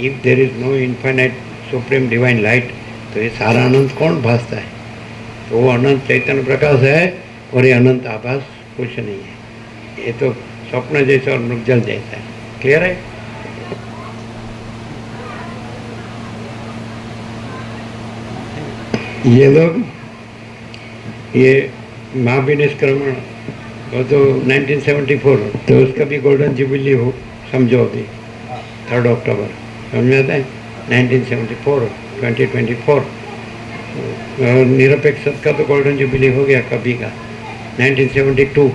If there is no infinite supreme divine light, तो ये सारा आनंद कौन भासता है? तो वो अनंत चैतन्य प्रकाश है, और ये अनंत आभास कुछ नहीं है। ये तो स्वप्न जैसा और मृगजल जैसा है। क्लियर है? ये लोग ये महाविनिष्क्रमण वो तो 1974, तो उसका भी गोल्डन जुबिली हो, समझो अभी 3 अक्टूबर। समझ में आता है? 1974, 2024, और निरपेक्ष का तो गोल्डन जुबिली हो गया कभी का 1972,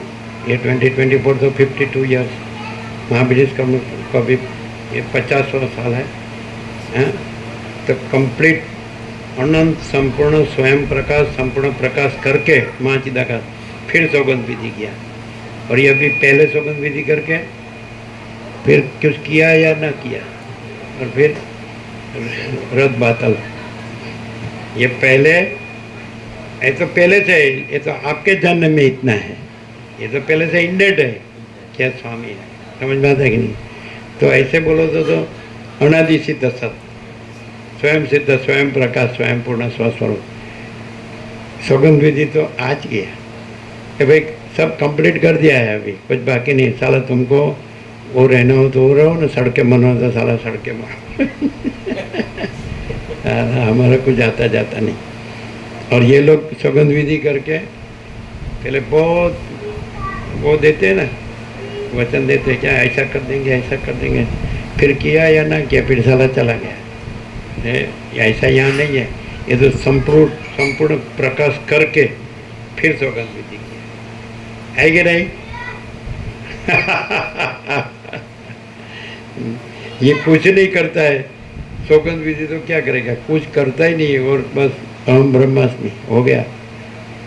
ये 2024 तो 52 ईयर्स महाविनिष्क्रमण उसको अभी ये 50वां साल है, हैं? तो कंप्लीट अनंत संपूर्ण स्वयं प्रकाश संपूर्ण प्रकाश करके माँ चिदाकाश फिर सौगंध विधि किया। और ये अभी पहले सौगंध विधि करके फिर कुछ किया या ना किया, और फिर रथ बातल। ये पहले, ये तो पहले से, ये तो आपके जन्म में इतना है, ये तो पहले से इंडेड है क्या स्वामी है, समझ में आता है कि नहीं? तो ऐसे बोलो तो अनादि सिद्ध सत, स्वयं सिद्ध, स्वयं प्रकाश, स्वयं पूर्ण स्वस्वरूप। सौगंध विधि तो आज की है कि भाई सब कंप्लीट कर दिया है, अभी कुछ बाकी नहीं। साला तुमको वो रहना हो तो वो रहो ना, सड़के मन हो तो साला सड़के मरो। हमारा कुछ आता जाता नहीं। और ये लोग सौगंध विधि करके पहले बहुत वो देते हैं ना, वचन देते हैं, क्या ऐसा कर देंगे ऐसा कर देंगे, फिर किया या ना किया, फिर साला चला गया। ऐसा यहाँ नहीं है, ये तो संपूर्ण प्रकाश करके फिर सौगंध विधि किया है कि नहीं? ये कुछ नहीं करता है, सौगंध विधि तो क्या करेगा, कुछ करता ही नहीं है, और बस अहम ब्रह्मास्मि हो गया।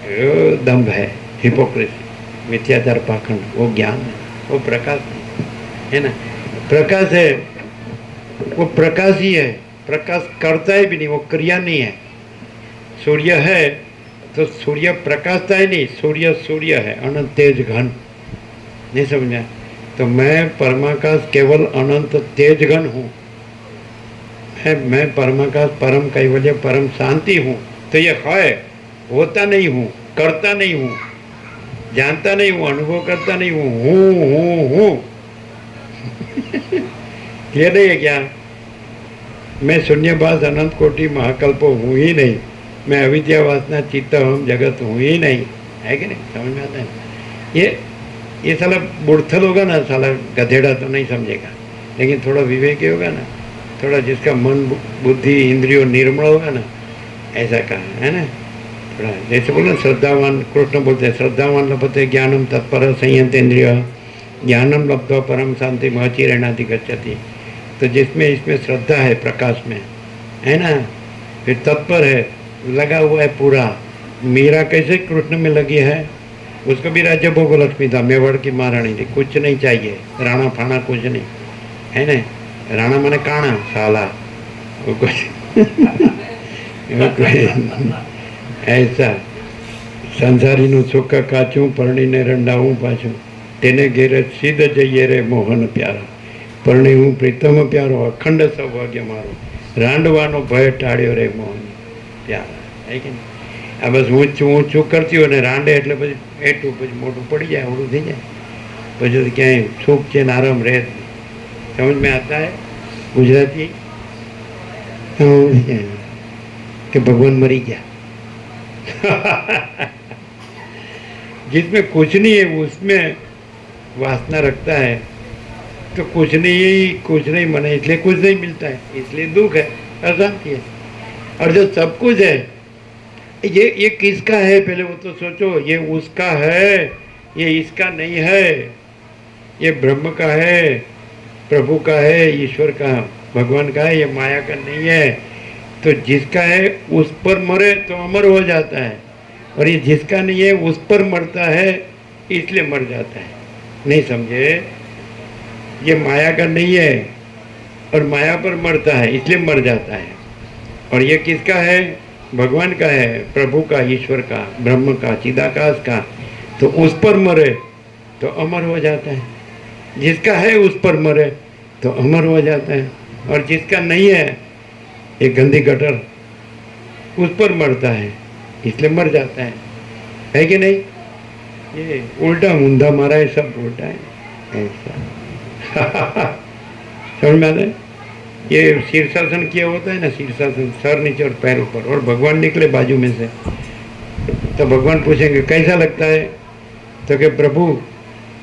वो दम्भ है, हिपोक्रेसी, मिथ्याचार, पाखंड, वो ज्ञान है, वो प्रकाश नहीं है ना। प्रकाश है, वो प्रकाश ही है, प्रकाश करता है भी नहीं, वो क्रिया नहीं है। सूर्य है तो सूर्य प्रकाशता है नहीं, सूर्य है, अनंत तेज घन, नहीं समझा? तो मैं परमाकाश केवल अनंत तेज घन हूँ, मैं परमाकाश परम कैवल्य परम शांति हूँ। तो ये है, होता नहीं हूँ, करता नहीं हूँ, जानता नहीं हूँ, अनुभव करता नहीं हूँ। ये नहीं है क्या? मैं शून्यवास अनंत कोटि महाकल्प हूँ ही नहीं, मैं अविद्या वासना चित्त हम जगत हूँ ही नहीं, है कि नहीं? समझ में आता है? ये साला बुढ़थल होगा ना, साला गधेड़ा तो नहीं समझेगा, लेकिन थोड़ा विवेकी होगा ना, थोड़ा जिसका मन बुद्धि इंद्रियों निर्मल होगा ना, ऐसा कहा है ना। थोड़ा जैसे बोलो श्रद्धावान, कृष्ण बोलते हैं श्रद्धावान लभते ज्ञानम तत्पर संयंत इंद्रिय, ज्ञानम लब्ध्वा परम शांति महचि रहनाति गच्छति। तो जिसमें इसमें श्रद्धा है प्रकाश में, है ना, फिर तत्पर है, लगा हुआ है पूरा। मीरा कैसे कृष्ण में लगी है, उसको भी राज्य भोग लक्ष्मी था, मेवाड़ की महारानी थी, कुछ नहीं चाहिए, राणा फाना कुछ नहीं, है ना। राणा माने काणा साला, वो कुछ ऐसा संसारीનું સુખ કાચું પરણીને રંડાવું પાછું, તેને ઘેરે સીધ જઈએ રે મોહન પ્યારા, પરણી હું પ્રીતમ પ્યારો, અખંડ સૌભાગ્ય મારો, રાંડવાનો ભય ટાળ્યો રે મોહન પ્યારા, है कि नहीं? આ બસ ઊંચું કરતી હોય ને રાંડે એટલે પછી એટલું પછી મોટું પડી જાય, અવળું થઈ જાય, પછી ક્યાંય સુખ છે ને આરામ રહે જ નહીં। समझ में आता है गुजराती? कि भगवान मरी गया। जिसमें कुछ नहीं है उसमें वासना रखता है, तो कुछ नहीं मने, इसलिए कुछ नहीं मिलता है, इसलिए दुख है, अशांति है। और जो सब कुछ है, ये किसका है पहले वो तो सोचो। ये उसका है, ये इसका नहीं है, ये ब्रह्म का है, प्रभु का है, ईश्वर का, भगवान का है, ये माया का नहीं है। तो जिसका है उस पर मरे तो अमर हो जाता है, और ये जिसका नहीं है उस पर मरता है, इसलिए मर जाता है। नहीं समझे? ये माया का नहीं है और माया पर मरता है, इसलिए मर जाता है। और ये किसका है? भगवान का है, प्रभु का, ईश्वर का, ब्रह्म का, चिदाकाश का। तो उस पर मरे तो अमर हो जाता है। जिसका है उस पर मरे तो अमर हो जाता है, और जिसका नहीं है, एक गंदी गटर, उस पर मरता है, इसलिए मर जाता है कि नहीं? ये उल्टा मुंदा मारा है, सब उल्टा है ऐसा। समझ में आता है? ये शीर्षासन किया होता है ना, शीर्षासन, सर नीचे और पैर ऊपर, और भगवान निकले बाजू में से, तो भगवान पूछेंगे कैसा लगता है? तो कि प्रभु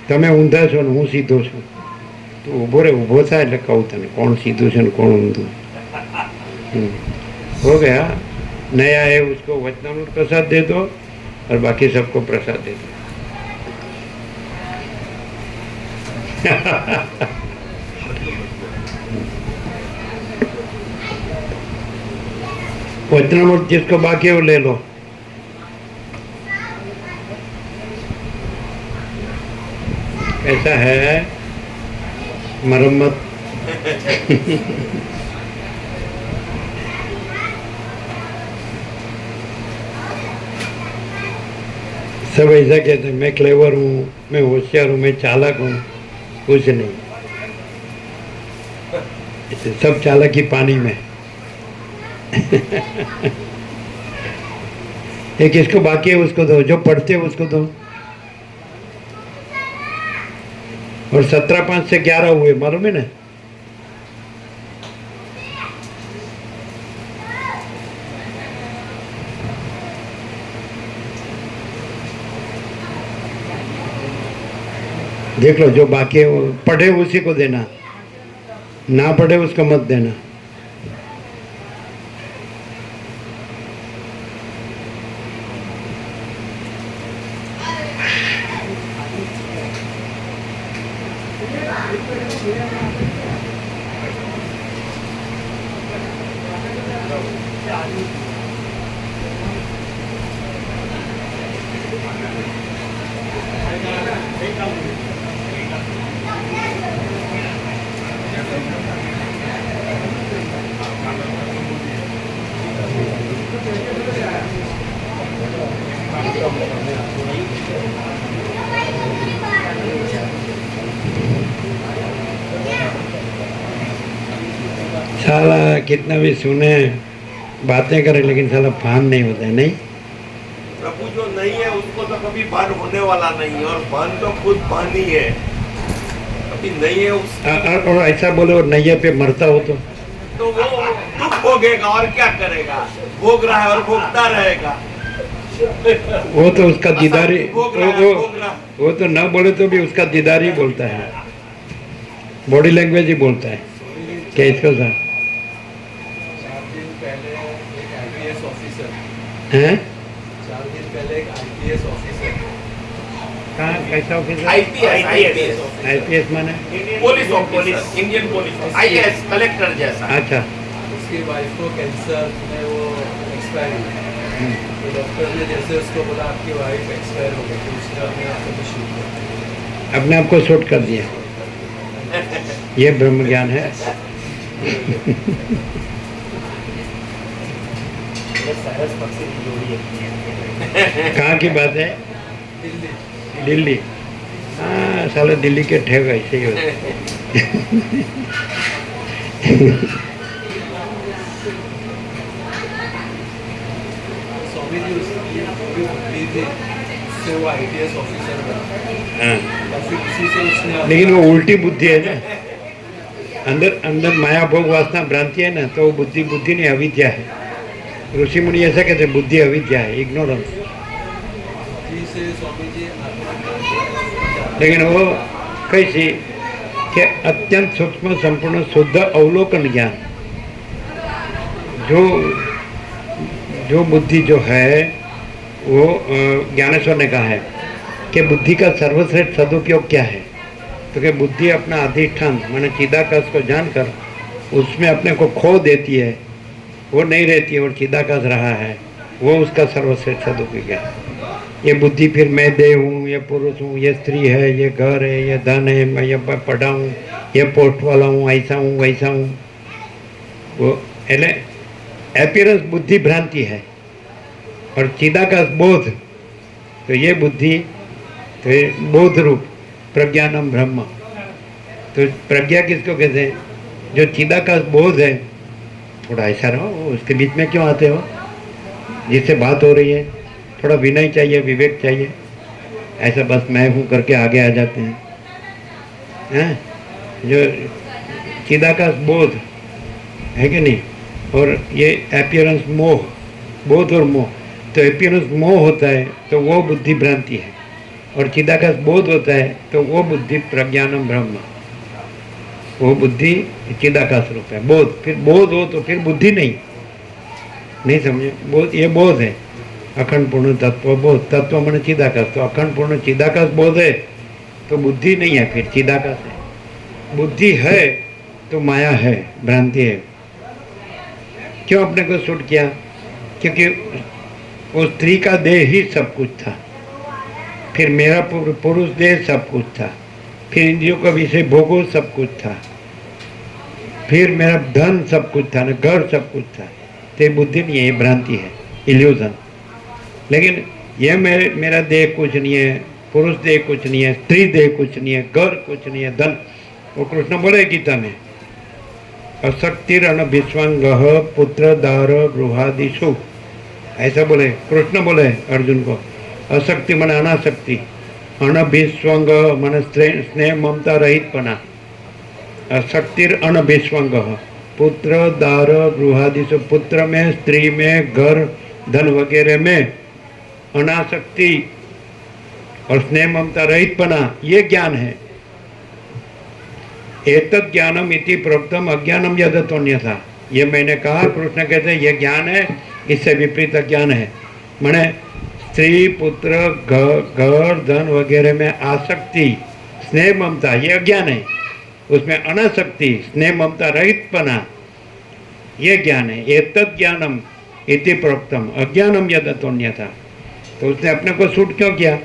તમે ઊંધા છો ને હું સીધો છું, તો ઊભો રે, ઊભો થાય એટલે કહું તને કોણ સીધું છે ને કોણ ઊંધું। हो गया। नया है उसको वचनामृत प्रसाद दे दो, और बाकी सबको प्रसाद दे दो। वचनामृत जिसको बाकी है वो ले लो। ऐसा है मरम्मत। सब ऐसा कहते हैं, मैं क्लेवर हूँ, मैं होशियार हूँ, मैं चालाक हूँ। कुछ नहीं, सब चालाकी पानी में। ये किसको बाकी है उसको दो, जो पढ़ते हो उसको दो। और 17 5 से 11 हुए, मालूम है ना? देख लो, जो बाकी है वो पढ़े उसी को देना, ना पढ़े उसको मत देना। साला कितना भी सुने, बातें करे, लेकिन साला भान नहीं होता है। नहीं, प्रभु जो नहीं है उसको तो कभी भान होने वाला नहीं है, और भान तो खुद भान ही है, कभी नहीं है उस और ऐसा बोले और नैया पे मरता हो तो वो दुख भोगेगा और क्या करेगा, भोग रहा है और भोगता रहेगा। वो तो उसका दीदारी, भोग रहा है, भोग रहा है। वो तो ना बोले तो भी उसका दीदारी बोलता है, बॉडी लैंग्वेज ही बोलता है। क्या इसको सा 4 दिन पहले एक आईपीएस ऑफिसर, हैं? 4 दिन पहले एक आईपीएस ऑफिसर, कहाँ, कैसा ऑफिसर? आईपीएस आईपीएस माने? Police officer, Indian police, IAS collector जैसा। अच्छा, उसकी वाइफ को कैंसर में वो एक्सपायर हुई। तो डॉक्टर ने जैसे उसको बोला आपकी वाइफ एक्सपायर हो गई, तो उसने अपने आप को शूट कर दिया। अपने आप को शूट कर दिया। ये ब्रह्म ज्ञान है। कहाँ की बात है? दिल्ली। दिल्ली। हाँ, साले दिल्ली के ठेग ऐसे ही होते। स्वामी जी उसकी जो बुद्धि थी उससे वो आईपीएस ऑफिसर बना, हाँ, और फिर उसी से उसने लेकिन वो उल्टी बुद्धि है ना, अंदर अंदर माया भोग वासना भ्रांति है ना, तो वो बुद्धि बुद्धि नहीं, अविद्या है। ऋषि मुनि ऐसा कहते हैं, बुद्धि अविद्या है, इग्नोरेंस। बुद्धि से स्वामी जी आत्मा, लेकिन वो कैसी कि अत्यंत सूक्ष्म संपूर्ण शुद्ध अवलोकन ज्ञान, जो बुद्धि जो है वो ज्ञानेश्वर ने कहा है कि बुद्धि का सर्वश्रेष्ठ सदुपयोग क्या है, तो कि बुद्धि अपना अधिष्ठान माने चिदाकाश को जानकर उसमें अपने को खो देती है, वो नहीं रहती है और चिदाकाश रहा है, वो उसका सर्वश्रेष्ठ सदुपयोग है। ये बुद्धि फिर मैं देह हूँ, ये पुरुष हूँ, ये स्त्री है, ये घर है, ये धन है, मैं ये पढ़ा हूँ, ये पोस्ट वाला हूँ, ऐसा हूँ वैसा हूँ, वो એટલે एपियरेंस बुद्धि भ्रांति है। और चिदाकाश बोध, तो ये बुद्धि, तो ये बोध रूप प्रज्ञानम ब्रह्म। तो प्रज्ञा किसको कहते हैं? जो चिदाकाश बोध है। थोड़ा ऐसा रहो, उसके बीच में क्यों आते हो? जिससे बात हो रही है, थोड़ा विनय चाहिए, विवेक चाहिए। ऐसा बस मैं हूँ करके आगे आ जाते हैं। जो चिदाकाश बोध है कि नहीं, और ये एपियरेंस मोह, बोध और मोह। तो एपियरेंस मोह होता है तो वो बुद्धि भ्रांति है, और चिदाकाश बोध होता है तो वो बुद्धि प्रज्ञानम ब्रह्म, वो बुद्धि चिदाकाश रूप है। बोध, फिर बोध हो तो फिर बुद्धि नहीं समझे? बोध, ये बोध है, अखंड पूर्ण तत्व बोध। तत्व मन चिदाकाश, तो अखंड पूर्ण चिदाकाश बोध है तो बुद्धि नहीं है, फिर चिदाकाश है। बुद्धि है तो माया है, भ्रांति है। क्यों अपने को शूट किया? क्योंकि वो स्त्री का देह ही सब कुछ था, फिर मेरा पुरुष देह सब कुछ था, फिर इंद्रियों का विषय भोगो सब कुछ था, फिर मेरा धन सब कुछ था, ना घर सब कुछ था। तो ये बुद्धि नहीं है, ये भ्रांति है, इल्यूजन। लेकिन ये मेरा देह कुछ नहीं है, पुरुष देह कुछ नहीं है, स्त्री देह कुछ नहीं है, घर कुछ नहीं है, धन। वो कृष्ण बोले गीता में, अशक्तिरण विश्वांग पुत्र दार गृहादिशु, ऐसा बोले कृष्ण बोले अर्जुन को। अशक्ति मन अनाशक्ति, अनभिस्वंग मन स्नेह ममता रहितपना, अशक्तिर अनभिस्वंग, पुत्र दार गृहादिशु, पुत्र में, स्त्री में, घर धन वगैरह में अनासक्ति और स्नेह ममता रहितपना, ये ज्ञान है। एतत् ज्ञानम इति प्रोक्तम अज्ञानम यदतोन्यथा, ये मैंने कहा, कृष्ण कहते हैं ये ज्ञान है, इससे विपरीत ज्ञान है। माने स्त्री पुत्र घर धन वगैरह में आसक्ति स्नेह ममता, ये अज्ञान है। उसमें अनासक्ति स्नेह ममता रहितपना, ये ज्ञान है। एतत् ज्ञानम इति प्रोक्तम अज्ञानम यदतोन्यथा, तो उसने अपने को सूट क्यों किया?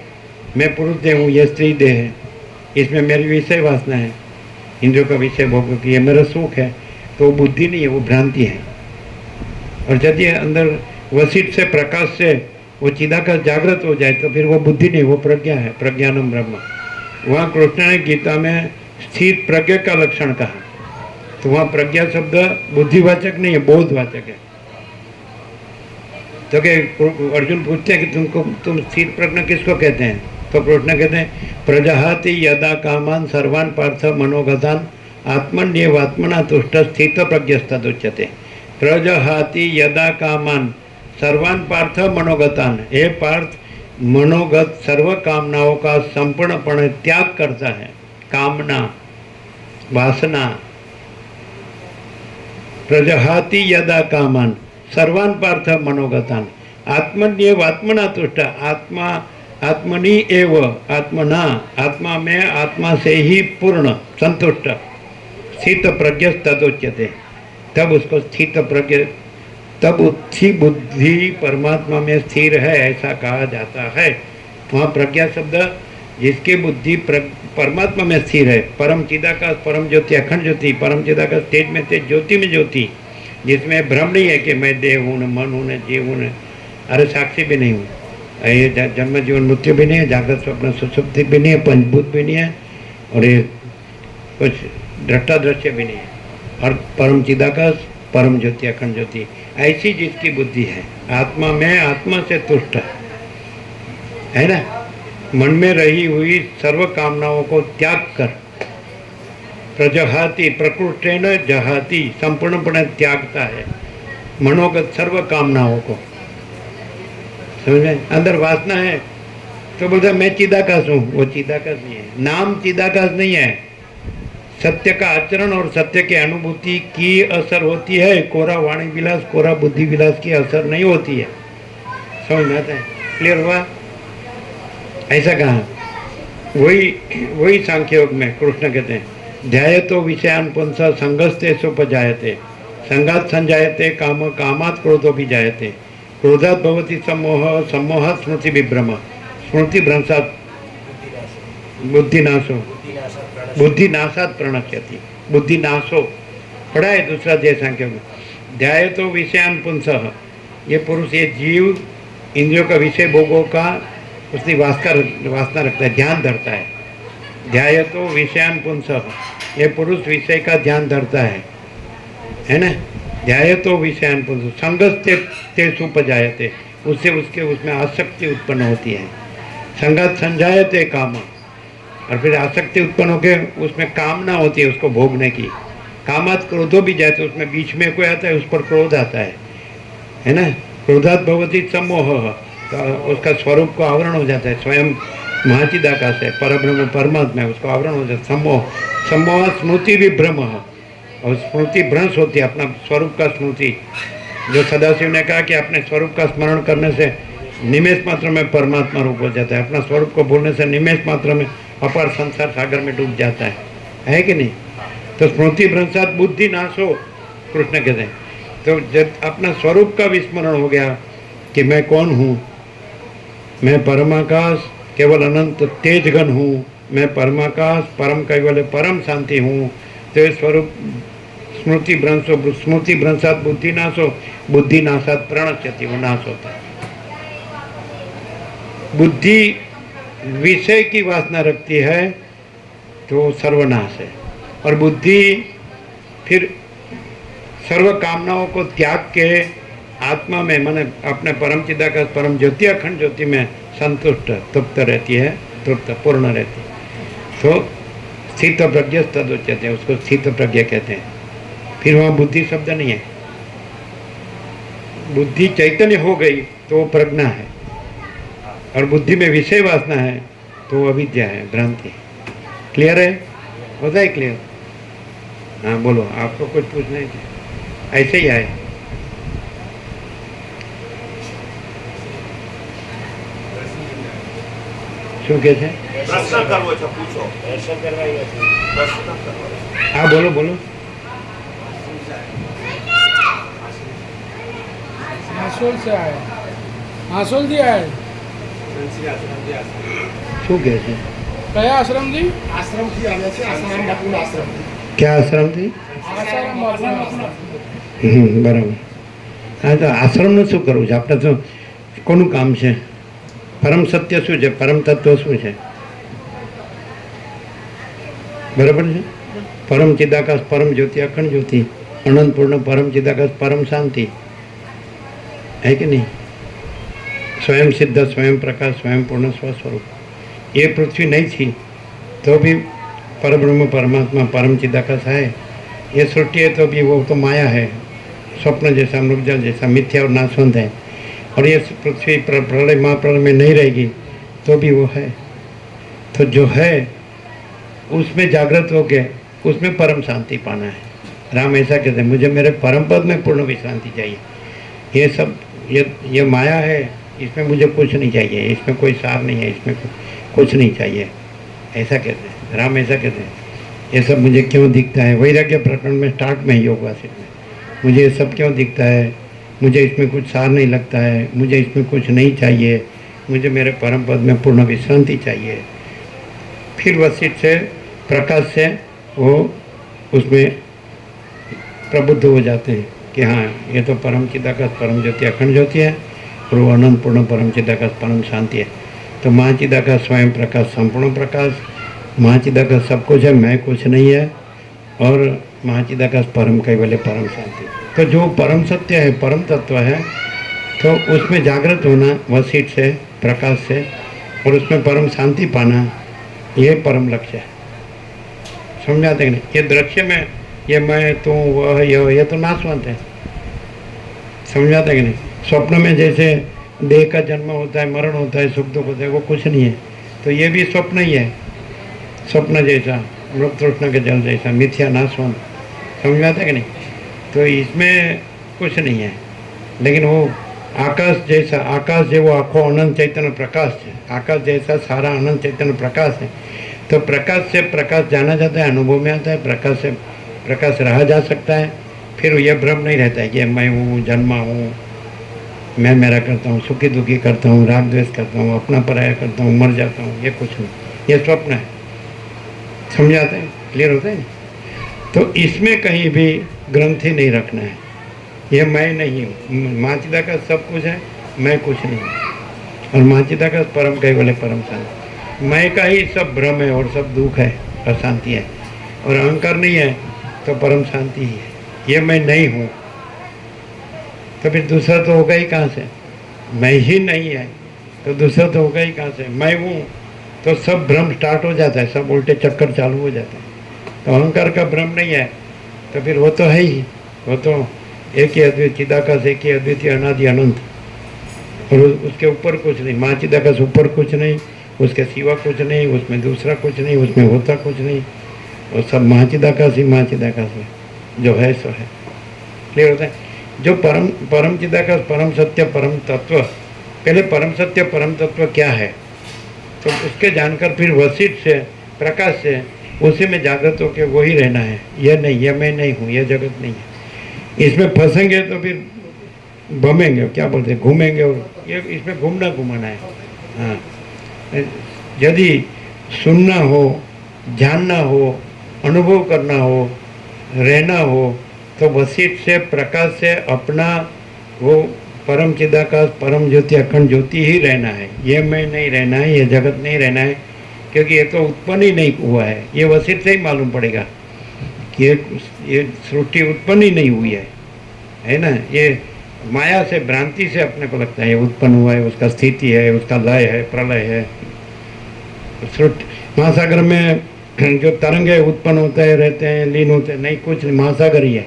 मैं पुरुष देह हूँ, ये स्त्री देह है, इसमें मेरी विषय वासना है, इंद्रियों का विषय भोग की, ये मेरा सुख है। तो वो बुद्धि नहीं है, वो भ्रांति है। और यदि अंदर वसीठ से प्रकाश से वो चिदाकाश जागृत हो जाए तो फिर वो बुद्धि नहीं, वो प्रज्ञा है, प्रज्ञानम ब्रह्म। वहाँ कृष्ण ने गीता में स्थित प्रज्ञा का लक्षण कहा, तो वहाँ प्रज्ञा शब्द बुद्धिवाचक नहीं है, बोधवाचक है। तो कि अर्जुन पूछते हैं कि तुम स्थिर प्रज्ञ किसको कहते हैं? तो कृष्ण कहते हैं प्रजहाति यदा कामान सर्वान पार्थ मनोगतान आत्मन्येवात्मना तुष्ट स्थित प्रज्ञस्तदुच्यते। प्रजहाति यदा कामान सर्वान पार्थ मनोगतान, हे पार्थ मनोगत सर्व कामनाओं का संपूर्णपणे त्याग करता है। कामना वासना, प्रजहाति यदा कामान सर्वान पार्थ मनोगतान आत्मन्येव आत्मना तुष्ट, आत्मा आत्मनि एव आत्मना, आत्मा में आत्मा से ही पूर्ण संतुष्ट स्थित प्रज्ञ तदोच्यते। तब उसको स्थित प्रज्ञ, तब उसकी बुद्धि परमात्मा में स्थिर है ऐसा कहा जाता है। वहाँ प्रज्ञा शब्द जिसकी बुद्धि परमात्मा में स्थिर है, परम चिदाकाश परम ज्योति अखंड ज्योति, परम चिदाकाश तेज में तेज ज्योति में ज्योति, जिसमें भ्रम नहीं है कि मैं देह हूँ न मन हूँ न जीव हूँ न, अरे साक्षी भी नहीं हूँ, ये जन्म जीवन मृत्यु भी नहीं है, जागृत स्वप्न सुषुप्ति भी नहीं है, पंचभूत भी नहीं है, और ये कुछ दृष्टा दृश्य भी नहीं है। और परम चिदाकाश परम ज्योति अखंड ज्योति, ऐसी जिसकी बुद्धि है आत्मा में आत्मा से तुष्ट है ना, मन में रही हुई सर्व कामनाओं को त्याग कर, प्रजहाति प्रकृष्टेन जहाति संपूर्णपणे त्यागता है मनोगत सर्व कामनाओं को। समझे? अंदर वासना है तो बोलता मैं चिदाकाश हूँ, वो चिदाकाश नहीं है, नाम चिदाकाश नहीं है। सत्य का आचरण और सत्य की अनुभूति की असर होती है, कोरा वाणी विलास कोरा बुद्धि विलास की असर नहीं होती है। समझ में आता है? क्लियर हुआ? ऐसा कहा, वही सांख्य योग में कृष्ण कहते हैं ध्यायतो विषयान पुंस संगस्ते सुपजायते, संगात संजायते काम, कामात् क्रोधोपि जायते, क्रोधात् भवति सम्मोह, सम्मोहात् स्मृति विभ्रम, स्मृति भ्रंशात् बुद्धिनाशो, बुद्धिनाशात् प्रणश्यति, बुद्धिनाशो पढ़ा है दूसरा जय सांख्य में। ध्यायतो विषयान पुंस, ये पुरुष ये जीव इंद्रियों का विषय भोगों का उसकी वासना रखता है, ध्यान धरता है। ध्यायतो विषयान पुंस, ये पुरुष विषय का ध्यान धरता है ना। ध्यायतो विषयान पुंस संगस्ते ते सुपजायते, उससे उसके उसमें आसक्ति उत्पन्न होती है। संगत संजायते काम, और फिर आसक्ति उत्पन्न होकर उसमें कामना होती है उसको भोगने की। कामात् क्रोधो भी जाते, उसमें बीच में कोई आता है उस पर क्रोध आता है ना। क्रोधात् भवति सम्मोह, तो उसका स्वरूप को आवरण हो जाता है, स्वयं महाचिदाकाश है, परब्रह्म परमात्मा है, उसको आवरण हो जाता है सम्मोह। सम्मोह स्मृति विभ्रम, और स्मृति भ्रंश होती है अपना स्वरूप का स्मृति। जो सदाशिव ने कहा कि अपने स्वरूप का स्मरण करने से निमेष मात्र में परमात्मा रूप हो जाता है, अपना स्वरूप को भूलने से निमेष मात्र में अपार संसार सागर में डूब जाता है कि नहीं। तो स्मृति भ्रंशात् बुद्धि नाशो कृष्ण कहते हैं। तो जब अपना स्वरूप का विस्मरण हो गया, कि मैं कौन हूँ, मैं परमाकाश केवल अनंत तेजगन हूँ, मैं परमाकाश परम कैवल्य परम शांति हूँ। तो ये स्वरूप स्मृति भ्रंशात बुद्धि नाशो, बुद्धि नाशात प्रणश्यति, वो नाश होता है। बुद्धि विषय की वासना रखती है तो सर्वनाश है, और बुद्धि फिर सर्व कामनाओं को त्याग के आत्मा में माने अपने परम चिदाकाश परम ज्योति अखंड ज्योति में संतुष्ट तृप्त रहती है, तृप्त पूर्ण रहती है। तो स्थित प्रज्ञ तद उच्यते हैं, उसको स्थित प्रज्ञ कहते हैं। फिर वहाँ बुद्धि शब्द नहीं है, बुद्धि चैतन्य हो गई तो वो प्रज्ञा है, और बुद्धि में विषय वासना है तो वो अविद्या है, भ्रांति है। क्लियर है? होता है क्लियर? हाँ बोलो, आपको कुछ पूछना है? ऐसे ही आए। શું કે છે? પ્રશ્ન કરવો છે, પૂછો. પ્રશ્ન કરવો. હા બોલો બોલો. હાસોલ से आए, हासोल થી आए। શું કે છે? કયા આશ્રમથી? આશ્રમથી આવ્યા છે, આસારામ બાપુના આશ્રમથી. ક્યાં આશ્રમથી? આસારામ બાપુના આશ્રમ। બરાબર. હા તો આશ્રમનું શું કરવું છે? આપણે તો કોનું કામ છે? પરમ સત્ય શું છે? પરમ તત્વ શું છે? બરાબર છે? પરમ ચિદાકાશ પરમ જ્યોતિ અખંડ જ્યોતિ અનંત પૂર્ણ પરમ ચિદાકાશ परम शांति है कि नहीं? स्वयं सिद्ध स्वयं प्रकाश स्वयं पूर्ण स्वस्वरूप। ये पृथ्वी नहीं थी तो भी परब्रह्म परमात्मा परम चिदाकाश है। ये सृष्टि है तो भी वो तो माया है, स्वप्न जैसा मृगजल जैसा मिथ्या और नाशवंत है। और ये पृथ्वी प्रलय महाप्रलय में नहीं रहेगी तो भी वो है। तो जो है उसमें जागृत होके उसमें परम शांति पाना है। राम ऐसा कहते हैं, मुझे मेरे परम पद में पूर्ण विश्रांति चाहिए। ये सब ये माया है, इसमें मुझे कुछ नहीं चाहिए, इसमें कोई सार नहीं है, इसमें कुछ नहीं चाहिए, ऐसा कहते हैं। राम ऐसा कहते हैं, ये सब मुझे क्यों दिखता है? वैराग्य प्रकरण में स्टार्ट में योग वासित में मुझे ये सब क्यों दिखता है? मुझे इसमें कुछ सार नहीं लगता है, मुझे इसमें कुछ नहीं चाहिए, मुझे मेरे परम पद में पूर्ण विश्रांति चाहिए। फिर वशिष्ठ से प्रकाश से वो उसमें प्रबुद्ध हो जाते हैं कि हाँ ये तो परम चिदाकाश परम ज्योति अखंड ज्योति है, और वो अनंत पूर्ण परम चिदाकाश परम शांति है। तो महाचिदाकाश स्वयं प्रकाश संपूर्ण प्रकाश, महाचिदाकाश सब कुछ है, मैं कुछ नहीं है, और महाचिदाकाश परम कैवल्य परम शांति। तो जो परम सत्य है, परम तत्व है, तो उसमें जागृत होना वशिष्ठ से प्रकाश से, और उसमें परम शांति पाना, ये परम लक्ष्य है। समझाते कि नहीं? ये दृश्य में ये मैं तू वह ये तो नाशवंत है। समझाते कि नहीं? स्वप्न में जैसे देह का जन्म होता है, मरण होता है, सुख दुख होता है, वो कुछ नहीं है। तो ये भी स्वप्न ही है, स्वप्न जैसा, मृग तृष्णा के जल जैसा, मिथ्या नाशवंत। समझाते कि नहीं? तो इसमें कुछ नहीं है। लेकिन वो आकाश जैसा, आकाश जो वो आखो अनंत चैतन्य प्रकाश है, आकाश जैसा सारा अनंत चैतन्य प्रकाश है। तो प्रकाश से प्रकाश जाना जाता है, अनुभव में आता है, प्रकाश से प्रकाश रहा जा सकता है। फिर यह भ्रम नहीं रहता है कि मैं हूँ, जन्मा हूँ, मैं मेरा करता हूँ, सुखी दुखी करता हूँ, राग द्वेष करता हूँ, अपना पराया करता हूँ, मर जाता हूँ, ये कुछ नहीं, ये स्वप्न है। समझाते हैं? क्लियर होता है? तो इसमें कहीं भी ग्रंथि नहीं रखना है। ये मैं नहीं हूँ, माचिदा का सब कुछ है, मैं कुछ नहीं हूँ। और माचिदा का परम कैवल्य परम शांति, मैं का ही सब भ्रम है और सब दुख है, अशांति है। और अहंकार नहीं है तो परम शांति ही है। ये मैं नहीं हूँ तो फिर दूसरा तो होगा ही कहाँ से? मैं ही नहीं है तो दूसरा तो होगा ही कहाँ से? मैं हूँ तो सब भ्रम स्टार्ट हो जाता है, सब उल्टे चक्कर चालू हो जाते हैं। तो अहंकार का भ्रम नहीं है तो फिर वो तो है ही, वो तो एक ही अद्वितीय चिदाकाश, एक ही अद्वितीय अनादि अनंत, और उसके ऊपर कुछ नहीं। माँ चिदाकाश ऊपर कुछ नहीं, उसके सिवा कुछ नहीं, उसमें दूसरा कुछ नहीं, उसमें होता कुछ नहीं, और सब महाचिदाकाश ही महाचिदाकाश है, जो है सो है। क्लियर होता है? जो परम चिदाकाश परम सत्य परम तत्व, पहले परम सत्य परम तत्व क्या है तो उसके जानकर फिर वशिष्ठ से प्रकाश से उसी में जागृत होकर वही रहना है। यह नहीं, यह मैं नहीं हूँ, यह जगत नहीं है। इसमें फंसेंगे तो फिर भमेंगे, क्या बोलते हैं, घूमेंगे, और ये इसमें घूमना घुमाना है। हाँ, यदि सुनना हो, जानना हो, अनुभव करना हो, रहना हो, तो वशिष्ठ से, प्रकाश से अपना वो परम चिदाकाश, परम ज्योति, अखंड ज्योति ही रहना है। ये मैं नहीं रहना है, ये जगत नहीं रहना है, क्योंकि ये तो उत्पन्न ही नहीं हुआ है। ये वशिष्ठ से ही मालूम पड़ेगा कि ये सृष्टि उत्पन्न ही नहीं हुई है ना। ये माया से, भ्रांति से अपने को लगता है ये उत्पन्न हुआ है, उसका स्थिति है, उसका लय है, प्रलय है। महासागर में जो तरंगे उत्पन्न होते हैं, रहते हैं, लीन होते हैं, नहीं, कुछ नहीं, महासागर ही है।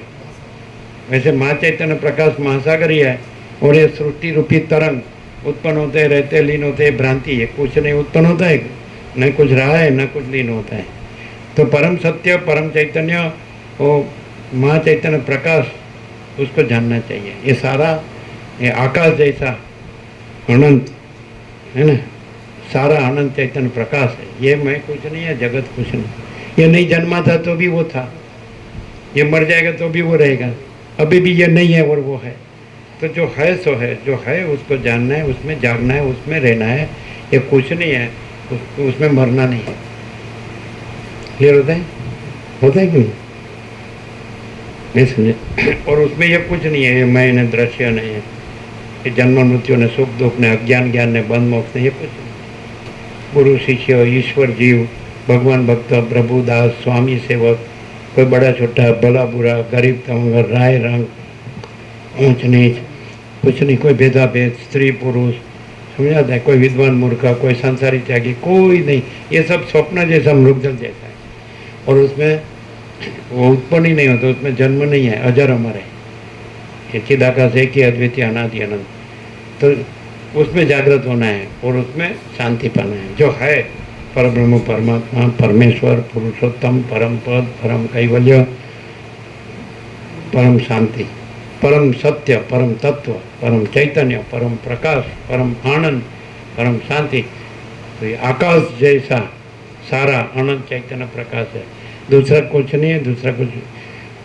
वैसे महाचैतन्य प्रकाश महासागर ही है, और ये सृष्टि रूपी तरंग उत्पन्न होते हैं, रहते हैं, लीन होते हैं, भ्रांति है। कुछ नहीं उत्पन्न होता है, न कुछ रहा है, न कुछ लीन होता है। तो परम सत्य, परम चैतन्य, वो महाचैतन्य प्रकाश, उसको जानना चाहिए। ये सारा, ये आकाश जैसा अनंत है ना, सारा अनंत चैतन्य प्रकाश है। ये मैं कुछ नहीं है, जगत कुछ नहीं। ये नहीं जन्मा था तो भी वो था, ये मर जाएगा तो भी वो रहेगा, अभी भी ये नहीं है और वो है। तो जो है सो है, जो है उसको जानना है, उसमें जागना है, उसमें रहना है। ये कुछ नहीं है, उसमें मरना नहीं है। क्लियर होता है? होता है क्यों नहीं समझे? और उसमें ये कुछ नहीं है, ये मैं ने, दृश्य नहीं है, ये जन्म मृत्यु ने, सुख दुख ने, अज्ञान ज्ञान ने, बंध मोक्ष ने, ये कुछ नहीं। गुरु शिष्य, ईश्वर जीव, भगवान भक्त, प्रभु दास, स्वामी सेवक, कोई बड़ा छोटा, भला बुरा, गरीब तमगर, राय रंग, ऊंच नीच, कुछ नहीं, कोई भेदा भेद, स्त्री पुरुष, समझाता है, कोई विद्वान मूर्खा, कोई संसारी त्यागी, कोई नहीं। ये सब स्वप्न जैसा, मृगजल जैसा है। और उसमें वो उत्पन्न ही नहीं होता, उसमें जन्म नहीं है, अजर अमर है। ये चिदाकाश एक ही, अद्वितीय, अनादि अनंत। तो उसमें जागृत होना है और उसमें शांति पाना है। जो है परब्रह्म, परमात्मा, परमेश्वर, पुरुषोत्तम, परम पद, परम कैवल्य, परम शांति, परम सत्य, परम तत्व, परम चैतन्य, परम प्रकाश, परम आनंद, परम शांति। तो ये आकाश जैसा सारा अनंत चैतन्य प्रकाश है। दूसरा कुछ नहीं है, दूसरा कुछ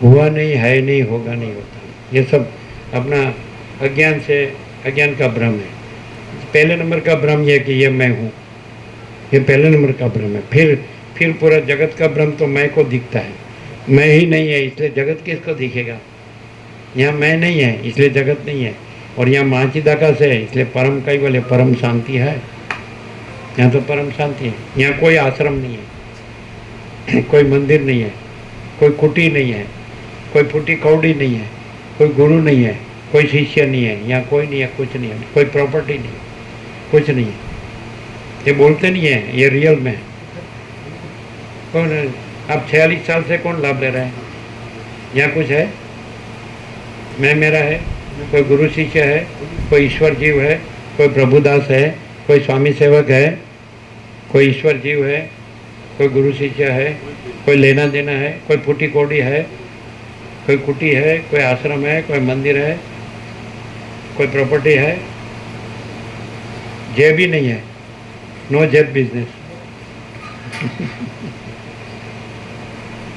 हुआ नहीं, है नहीं, होगा नहीं, होता। ये सब अपना अज्ञान से, अज्ञान का भ्रम है। पहले नंबर का भ्रम ये कि ये मैं हूँ, ये पहले नंबर का भ्रम है। फिर पूरा जगत का भ्रम तो मैं को दिखता है। मैं ही नहीं है, इसलिए जगत किसको दिखेगा? यहाँ मैं नहीं है, इसलिए जगत नहीं है। और यहाँ महाचिदाकाश है, इसलिए परम कैवल्य, परम शांति है। यहाँ तो परम शांति है। यहाँ कोई आश्रम नहीं है, कोई मंदिर नहीं है, कोई कुटी नहीं है, कोई फूटी कौड़ी नहीं है, कोई गुरु नहीं है, कोई शिष्य नहीं है। यहाँ कोई नहीं है, कुछ नहीं है, कोई प्रॉपर्टी नहीं है, कुछ नहीं है। ये बोलते नहीं है, ये रियल में है। कौन है? अब 46 साल से कौन लाभ ले रहा है? यहाँ कुछ है? मैं मेरा है, कोई गुरु शिष्य है, कोई ईश्वर जीव है, कोई प्रभुदास है, कोई स्वामी सेवक है, कोई ईश्वर जीव है, कोई गुरु शिष्य है, कोई लेना देना है, कोई फूटी कोड़ी है, कोई कुटी है, कोई आश्रम है, कोई मंदिर है, कोई प्रॉपर्टी है। जे भी नहीं है, नो जेब बिजनेस।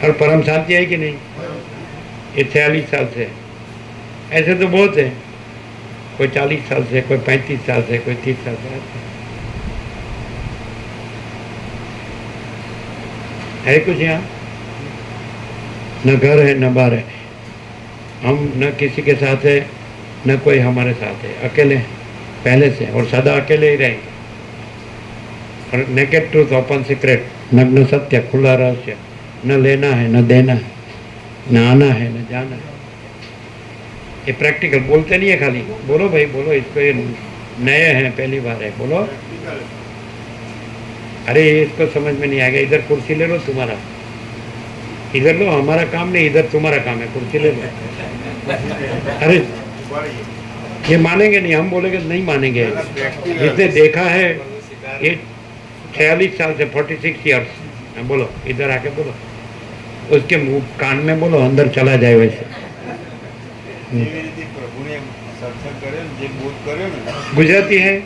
और परम शांति है कि नहीं? ये 46 साल से। ऐसे तो बहुत है, कोई 40 साल से, कोई 35 साल से, कोई 30 साल से। है कुछ यहाँ? न घर है, न बार है। हम न किसी के साथ है, न कोई हमारे साथ है, अकेले हैं पहले से, और सदा अकेले ही रहेंगे। और नेकेड ट्रूथ, ओपन सीक्रेट, नग्न सत्य, खुला रहस्य। न लेना है, न देना है, न आना है, न जाना है। ये प्रैक्टिकल बोलते नहीं है खाली। बोलो भाई, बोलो। इसको ये नए हैं, पहली बार है, बोलो। अरे इसको समझ में नहीं आएगा। इधर कुर्सी ले लो, तुम्हारा इधर लो, हमारा काम नहीं, इधर तुम्हारा काम है, कुर्सी ले लो। अरे ये मानेंगे नहीं, हम बोलेंगे नहीं मानेंगे। जिसने देखा है ये 46 साल से, 46 ईयर्स। बोलो, इधर आके बोलो, उसके मुंह कान में बोलो, अंदर चला जाए वैसे। गुजराती है,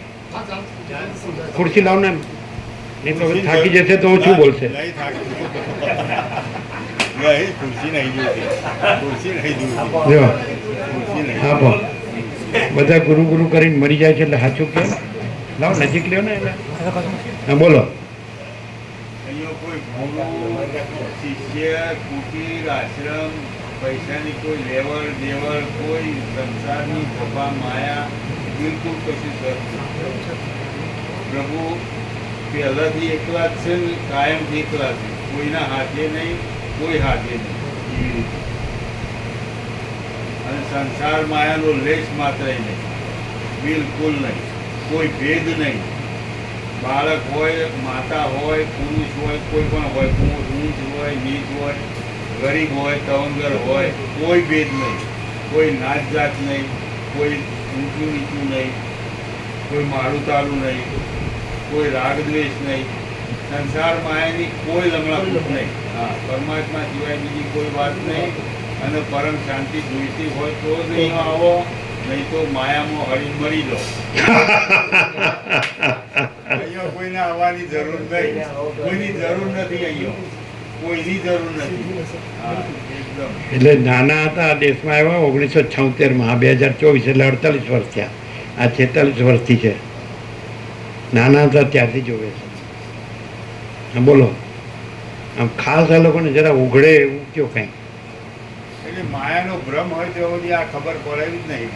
कुर्सी लाओ ना, नहीं तो थाकी जैसे तो ओछू बोलશે। कुर्सी नहीं જો कुर्सी नहीं આપો બધા ગુરુ ગુરુ કરીને મરી જાય છે એટલે સાચું કે લાવો નજીક લ્યો ને એટલે હા બોલો. અહીંયા કોઈ ગુરુ શિષ્ય કુટીર આશ્રમ પૈસાની કોઈ લેવડ દેવડ કોઈ સંસારની સભા માયા બિલકુલ કશું કરતું. પ્રભુ પહેલાથી એકલા જ છે ને કાયમથી એકલા છે, કોઈના હાથે નહીં, કોઈ હાથે નહીં, એવી રીતે. અને સંસાર માયાનો લેશ માત્ર નહીં, બિલકુલ નહીં, કોઈ ભેદ નહીં. બાળક હોય, માતા હોય, પુરુષ હોય, કોઈ પણ હોય, ઊંચ હોય, નીચ હોય, ગરીબ હોય, તવંગર હોય, કોઈ ભેદ નહીં, કોઈ નાત જાત નહીં, કોઈ ઊંચું નીચું નહીં, કોઈ મારું તારું નહીં, કોઈ રાગ દ્વેષ નહીં. સંસાર માયાની કોઈ લંગડાપૂટ નહીં. હા, પરમાત્મા સિવાય બીજી કોઈ વાત નહીં. અને પરમ શાંતિ જોઈતી હોય તો જ અહીં આવો, નહીં તો માયામાં હળી મરી લો. અહીંયા કોઈને આવવાની જરૂર નહીં, કોઈની જરૂર નથી. અહીંયા કોઈની જરૂર નથી. હા, એકદમ. એટલે નાના હતા આ દેશમાં આવ્યા 1976માં, આ 2024 એટલે 48 વર્ષ થયા. આ 46 વર્ષથી છે. નાના હતા ત્યારથી જોવે છે. હા બોલો. આમ ખાસ આ લોકોને જરા ઉઘડે એવું કયો કંઈ. એટલે માયાનો ભ્રમ હોય તો બધી આ ખબર પડેલી જ નહીં.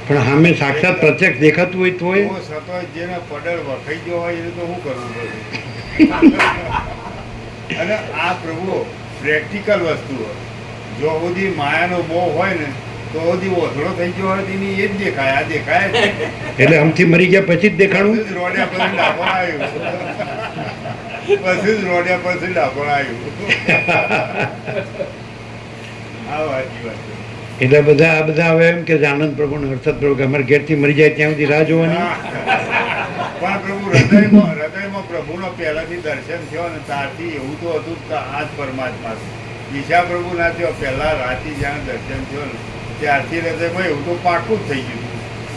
પણ સામે સાક્ષાત પ્રત્યક્ષ દેખાતું હોય તો તો સતો જેને પડર વખાઈ ગયો હોય એને તો શું કરવું પડે. અને આ પ્રભુ પ્રેક્ટિકલ વસ્તુ હોય. જો બધી માયાનો મોહ હોય ને તો બધી ઓથડો થઈ ગયો હોય તેની એ જ દેખાય. આ દેખાય જ નહીં. એટલે આમથી મરી ગયા પછી જ દેખાણું. પછી જ રોડ્યા પછી ડાપણ આવ્યું. પછી જ રોડ્યા પછી ડાપણ આવ્યું. આ વાંચી વાત છે. એટલે બધા આ બધા હવે એમ કે આનંદ પ્રભુ ને હર્ષદ પ્રભુ કે અમારે ઘેરથી મરી જાય ત્યાં સુધી રાહ જોવાની. પણ પ્રભુ હૃદયમાં પ્રભુનો પહેલાથી દર્શન થયો ને ત્યારથી એવું તો હતું કે આ જ પરમાત્મા છે. ઈશા પ્રભુ ના થયો પહેલા રાતે જ્યાં દર્શન થયો ને ત્યારથી હૃદયમાં એવું તો પાકું જ થઈ ગયું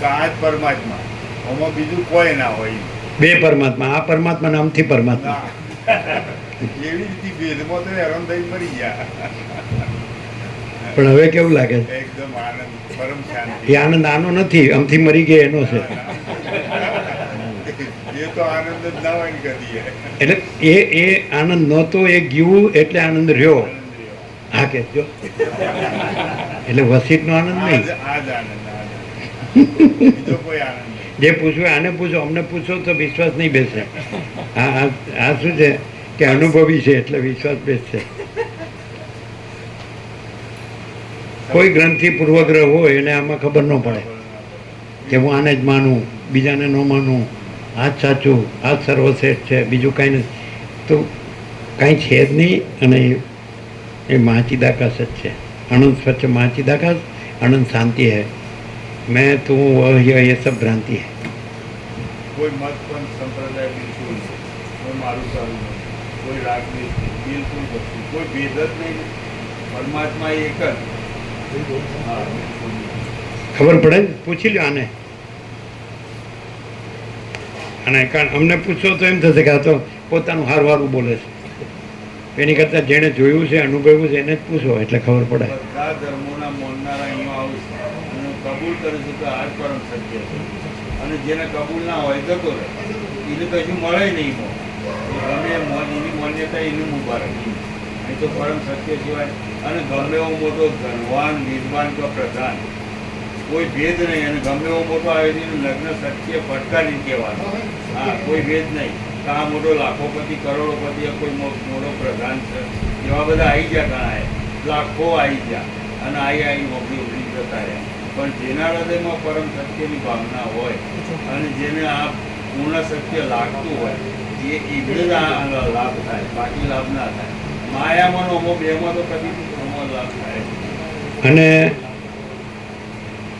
કે આ જ પરમાત્મા, આમાં બીજું કોઈ ના હોય. બે પરમાત્મા, આ પરમાત્મા નામથી પરમાત્મા. એવી રીતે ભેદમાં તો હેરાન થઈ મરી ગયા. પણ હવે કેવું લાગે છે? એકદમ આનંદ, પરમ શાંતિ. એ આનંદ આનો નથી, આમથી મરી ગયા એનો છે. એ તો આનંદ જ ના હોય ને કદી. એટલે એ આનંદ નહોતો, એ ગયું એટલે આનંદ રહ્યો. હા કે જો એટલે વસીતનો આનંદ નહીં. આ જ આનંદ, બીજો કોઈ આનંદ નહીં. જે પૂછવું આને પૂછો, અમને પૂછો તો વિશ્વાસ નહીં બેસે. આ શું છે કે અનુભવી છે એટલે વિશ્વાસ બેસશે. કોઈ ગ્રંથિ પૂર્વગ્રહ હોય એને આમાં ખબર ન પડે કે હું આને જ માનું, બીજાને ન માનું, આ જ સાચું, આ જ સર્વશ્રેષ્ઠ છે, બીજું કાંઈ નથી. તો કાંઈ છે જ નહીં. અને એ महाचिदाकाश જ છે. अनंत स्वच्छ महाचिदाकाश, अनंत शांति है. मैं तू वह ये सब भ्रांति है. કોઈ મત પણ સંપ્રદાય બિલકુલ નહીં, કોઈ મારું સારું નહીં, કોઈ રાગ નહીં, બિલકુલ નથી, કોઈ ભેદ જ નહીં. પરમાત્મા એક જ. હા, બિલકુલ. ખબર પડે? પૂછી લો આને. અને કારણ અમને પૂછો તો એમ થશે કે આ તો પોતાનું હારવારું બોલે છે. એની કરતાં જેણે જોયું છે, અનુભવ્યું છે એને જ પૂછો એટલે ખબર પડે. બધા ધર્મોના માનનારા અહીંયા આવશે અને કબૂલ કરે છે કે આ જ પરમ સત્ય છે. અને જેને કબૂલ ના હોય જતો રહે, એને કશું મળે નહીં. ગમે એની માન્યતા એનું મુબારક. અહીં તો પરમ સત્ય સિવાય અને ગમે એવો મોટો ધનવાન, વિદ્વાન કે પ્રધાન, કોઈ ભેદ નહીં. અને ગમે એવો મોટો આયોજન લગ્ન સત્ય ફટકારી કહેવાનો. હા, કોઈ ભેદ નહીં. આ મોટો લાખોપતિ, કરોડોપતિ, કોઈ મોટો પ્રધાન છે, એવા બધા આવી ગયા. ઘણા લાખો આવી ગયા અને આવી નોકરી ઉભરી જતા રહ્યા. પણ જેના હૃદયમાં પરમ સત્યની ભાવના હોય અને જેને આ પૂર્ણ સત્ય લાગતું હોય એ એમને જ આ લાભ થાય, બાકી લાભ ના થાય. માયામાં અમો બેમાં તો કદી અમો લાભ થાય. અને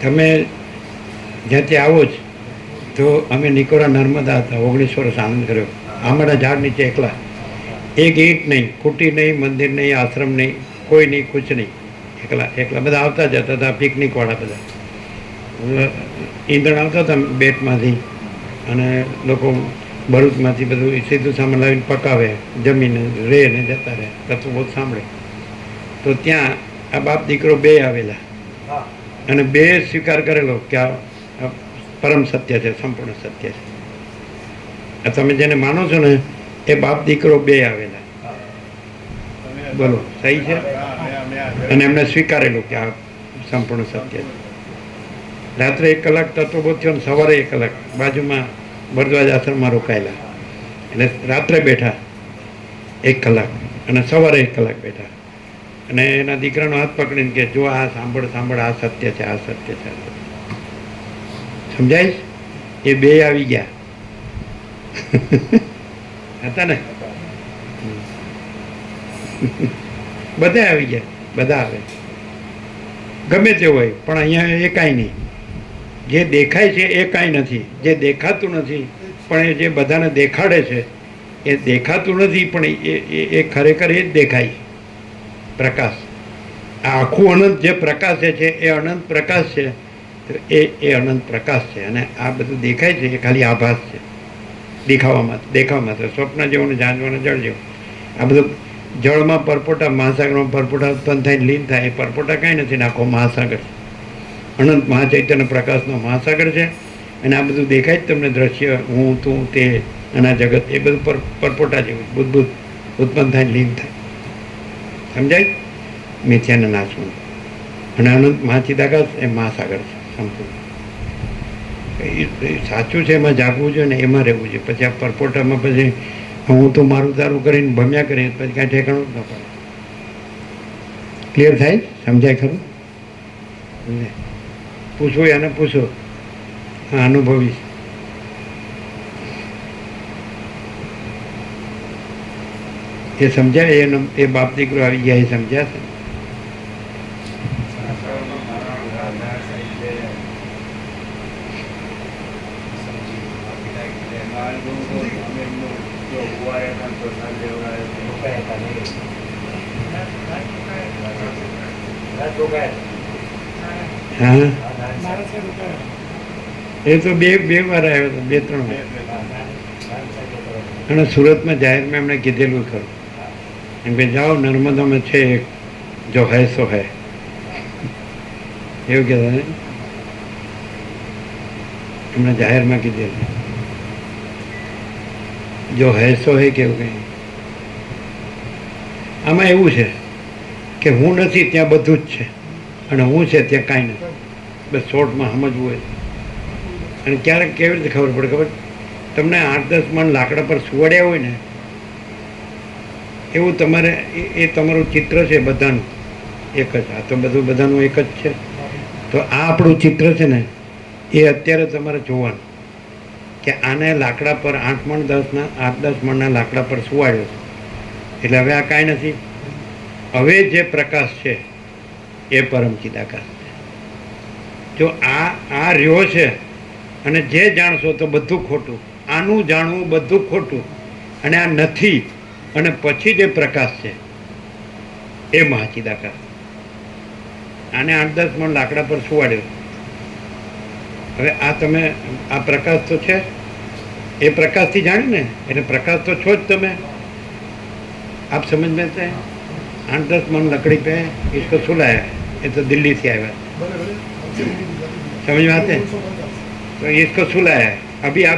તમે જ્યાંથી આવો જ તો અમે નિકોરા નર્મદા હતા, 19 વર્ષ આનંદ કર્યો. આંબાના ઝાડ નીચે એકલા, એક ઈંટ નહીં, કુટી નહીં, મંદિર નહીં, આશ્રમ નહીં, કોઈ નહીં, કુછ નહીં. એકલા બધા આવતા જતા હતા. પિકનિકવાળા બધા ઈંધણ આવતા હતા બેટમાંથી, અને લોકો ભરૂચમાંથી બધું સીધું સામાન લાવીને પકાવે, જમીને રહે ને જતા રહે. કથું બહુ સાંભળે. તો ત્યાં આ બાપ દીકરો બે આવેલા અને બે સ્વીકાર કરેલો કે પરમ સત્ય છે, સંપૂર્ણ સત્ય છે. આ તમે જેને માનો છો ને એ બાપ દીકરો બે આવેલા. બોલો, સહી છે? અને એમને સ્વીકારેલું કે આ સંપૂર્ણ સત્ય છે. રાત્રે 1 કલાક તત્વબોધ થયો ને સવારે 1 કલાક બાજુમાં ભરદ્વાજ આશ્રમમાં રોકાયેલા. એટલે રાત્રે બેઠા 1 કલાક અને સવારે 1 કલાક બેઠા અને એના દીકરાનો હાથ પકડીને કે જો આ સાંભળ સાંભળ, આ સત્ય છે, આ સત્ય છે. સમજાય? એ બે આવી ગયા હતા ને, બધા આવી ગયા, બધા આવે ગમે તે હોય, પણ અહીંયા એ કાંઈ નહીં. જે દેખાય છે એ કાંઈ નથી, જે દેખાતું નથી પણ એ જે બધાને દેખાડે છે એ દેખાતું નથી, પણ એ ખરેખર એ જ દેખાય પ્રકાશ. આ આખું અનંત જે પ્રકાશે છે એ અનંત પ્રકાશ છે. એ અનંત પ્રકાશ છે અને આ બધું દેખાય છે એ ખાલી આભાસ છે, દેખાવામાં તો સ્વપ્ન જેવું ને જાણવાનું જળ જેવું. આ બધું જળમાં પરપોટા, મહાસાગરમાં પરપોટા ઉત્પન્ન થાય લીન થાય. એ પરપોટા કાંઈ નથી, આખો મહાસાગર છે, અનંત મહાચૈતન્ય પ્રકાશનો મહાસાગર છે. અને આ બધું દેખાય જ તમને દ્રશ્ય, હું, તું, તે અને આ જગત, એ બધું પરપોટા જેવું બુદ્ધ ઉત્પન્ન થાય લીન થાય. સમજાય? મિથ્યાના નાશમાં. અને અનંત મહાચિદાકાશ એ મહાસાગર છે સંપૂર્ણ. એ સાચું છે, એમાં જાગવું જોઈએ ને એમાં રહેવું જોઈએ. પછી આ પરપોટામાં પછી હું તો મારું તારું કરીને ભમ્યા કરીએ પછી કાંઈ ઠેકાણું જ ન પડે. ક્લિયર થાય? સમજાય ખરું? પૂછવું એને પૂછો. હા, અનુભવીશ. એ સમજાય? એ બાપ દીકરો આવી ગયા, એ સમજ્યા છે. હા, એ તો બે વાર આવ્યો હતો, 2-3 વાર. અને સુરતમાં જાહેરમાં એમણે કીધેલું ખરું એમ કે જાઓ નર્મદામાં છે એક, જો હૈ સો હૈ, એવું કહેતા ને એમણે જાહેરમાં કીધેલું, જો હૈ સો હૈ કેવું કંઈ. આમાં એવું છે કે હું નથી ત્યાં બધું જ છે અને હું છે ત્યાં કાંઈ નથી. બસ શોર્ટમાં સમજવું હોય. અને ક્યારેક કેવી રીતે ખબર પડે? ખબર, તમને 8-10 મણ લાકડા પર સુવાડ્યા હોય ને એવું તમારે એ તમારું ચિત્ર છે બધાનું એક જ. આ તો બધું બધાનું એક જ છે. તો આ આપણું ચિત્ર છે ને એ અત્યારે તમારે જોવાનું કે આને લાકડા પર 8-10 મણના લાકડા પર સુવાડ્યો છે. એટલે હવે આ કાંઈ નથી. હવે જે પ્રકાશ છે એ પરમ ચિદાકાશ છે. જો આ રહ્યો છે અને જે જાણશો તો બધું ખોટું, આનું જાણવું બધું ખોટું, અને આ નથી અને પછી જે પ્રકાશ છે એ મહાચિદાકાશ. આને 8-10 મણ લાકડા પર સુવાડ્યો. હવે આ તમે આ પ્રકાશ તો છે, એ પ્રકાશથી જાણ્યું ને, એટલે પ્રકાશ તો છો જ તમે. આપ સમજ में से 8-10 मन लकड़ी पे इसको सुलाया, ये तो दिल्ली से आया, समझ में आते हैं? तो इसको सुलाया है. अभी आप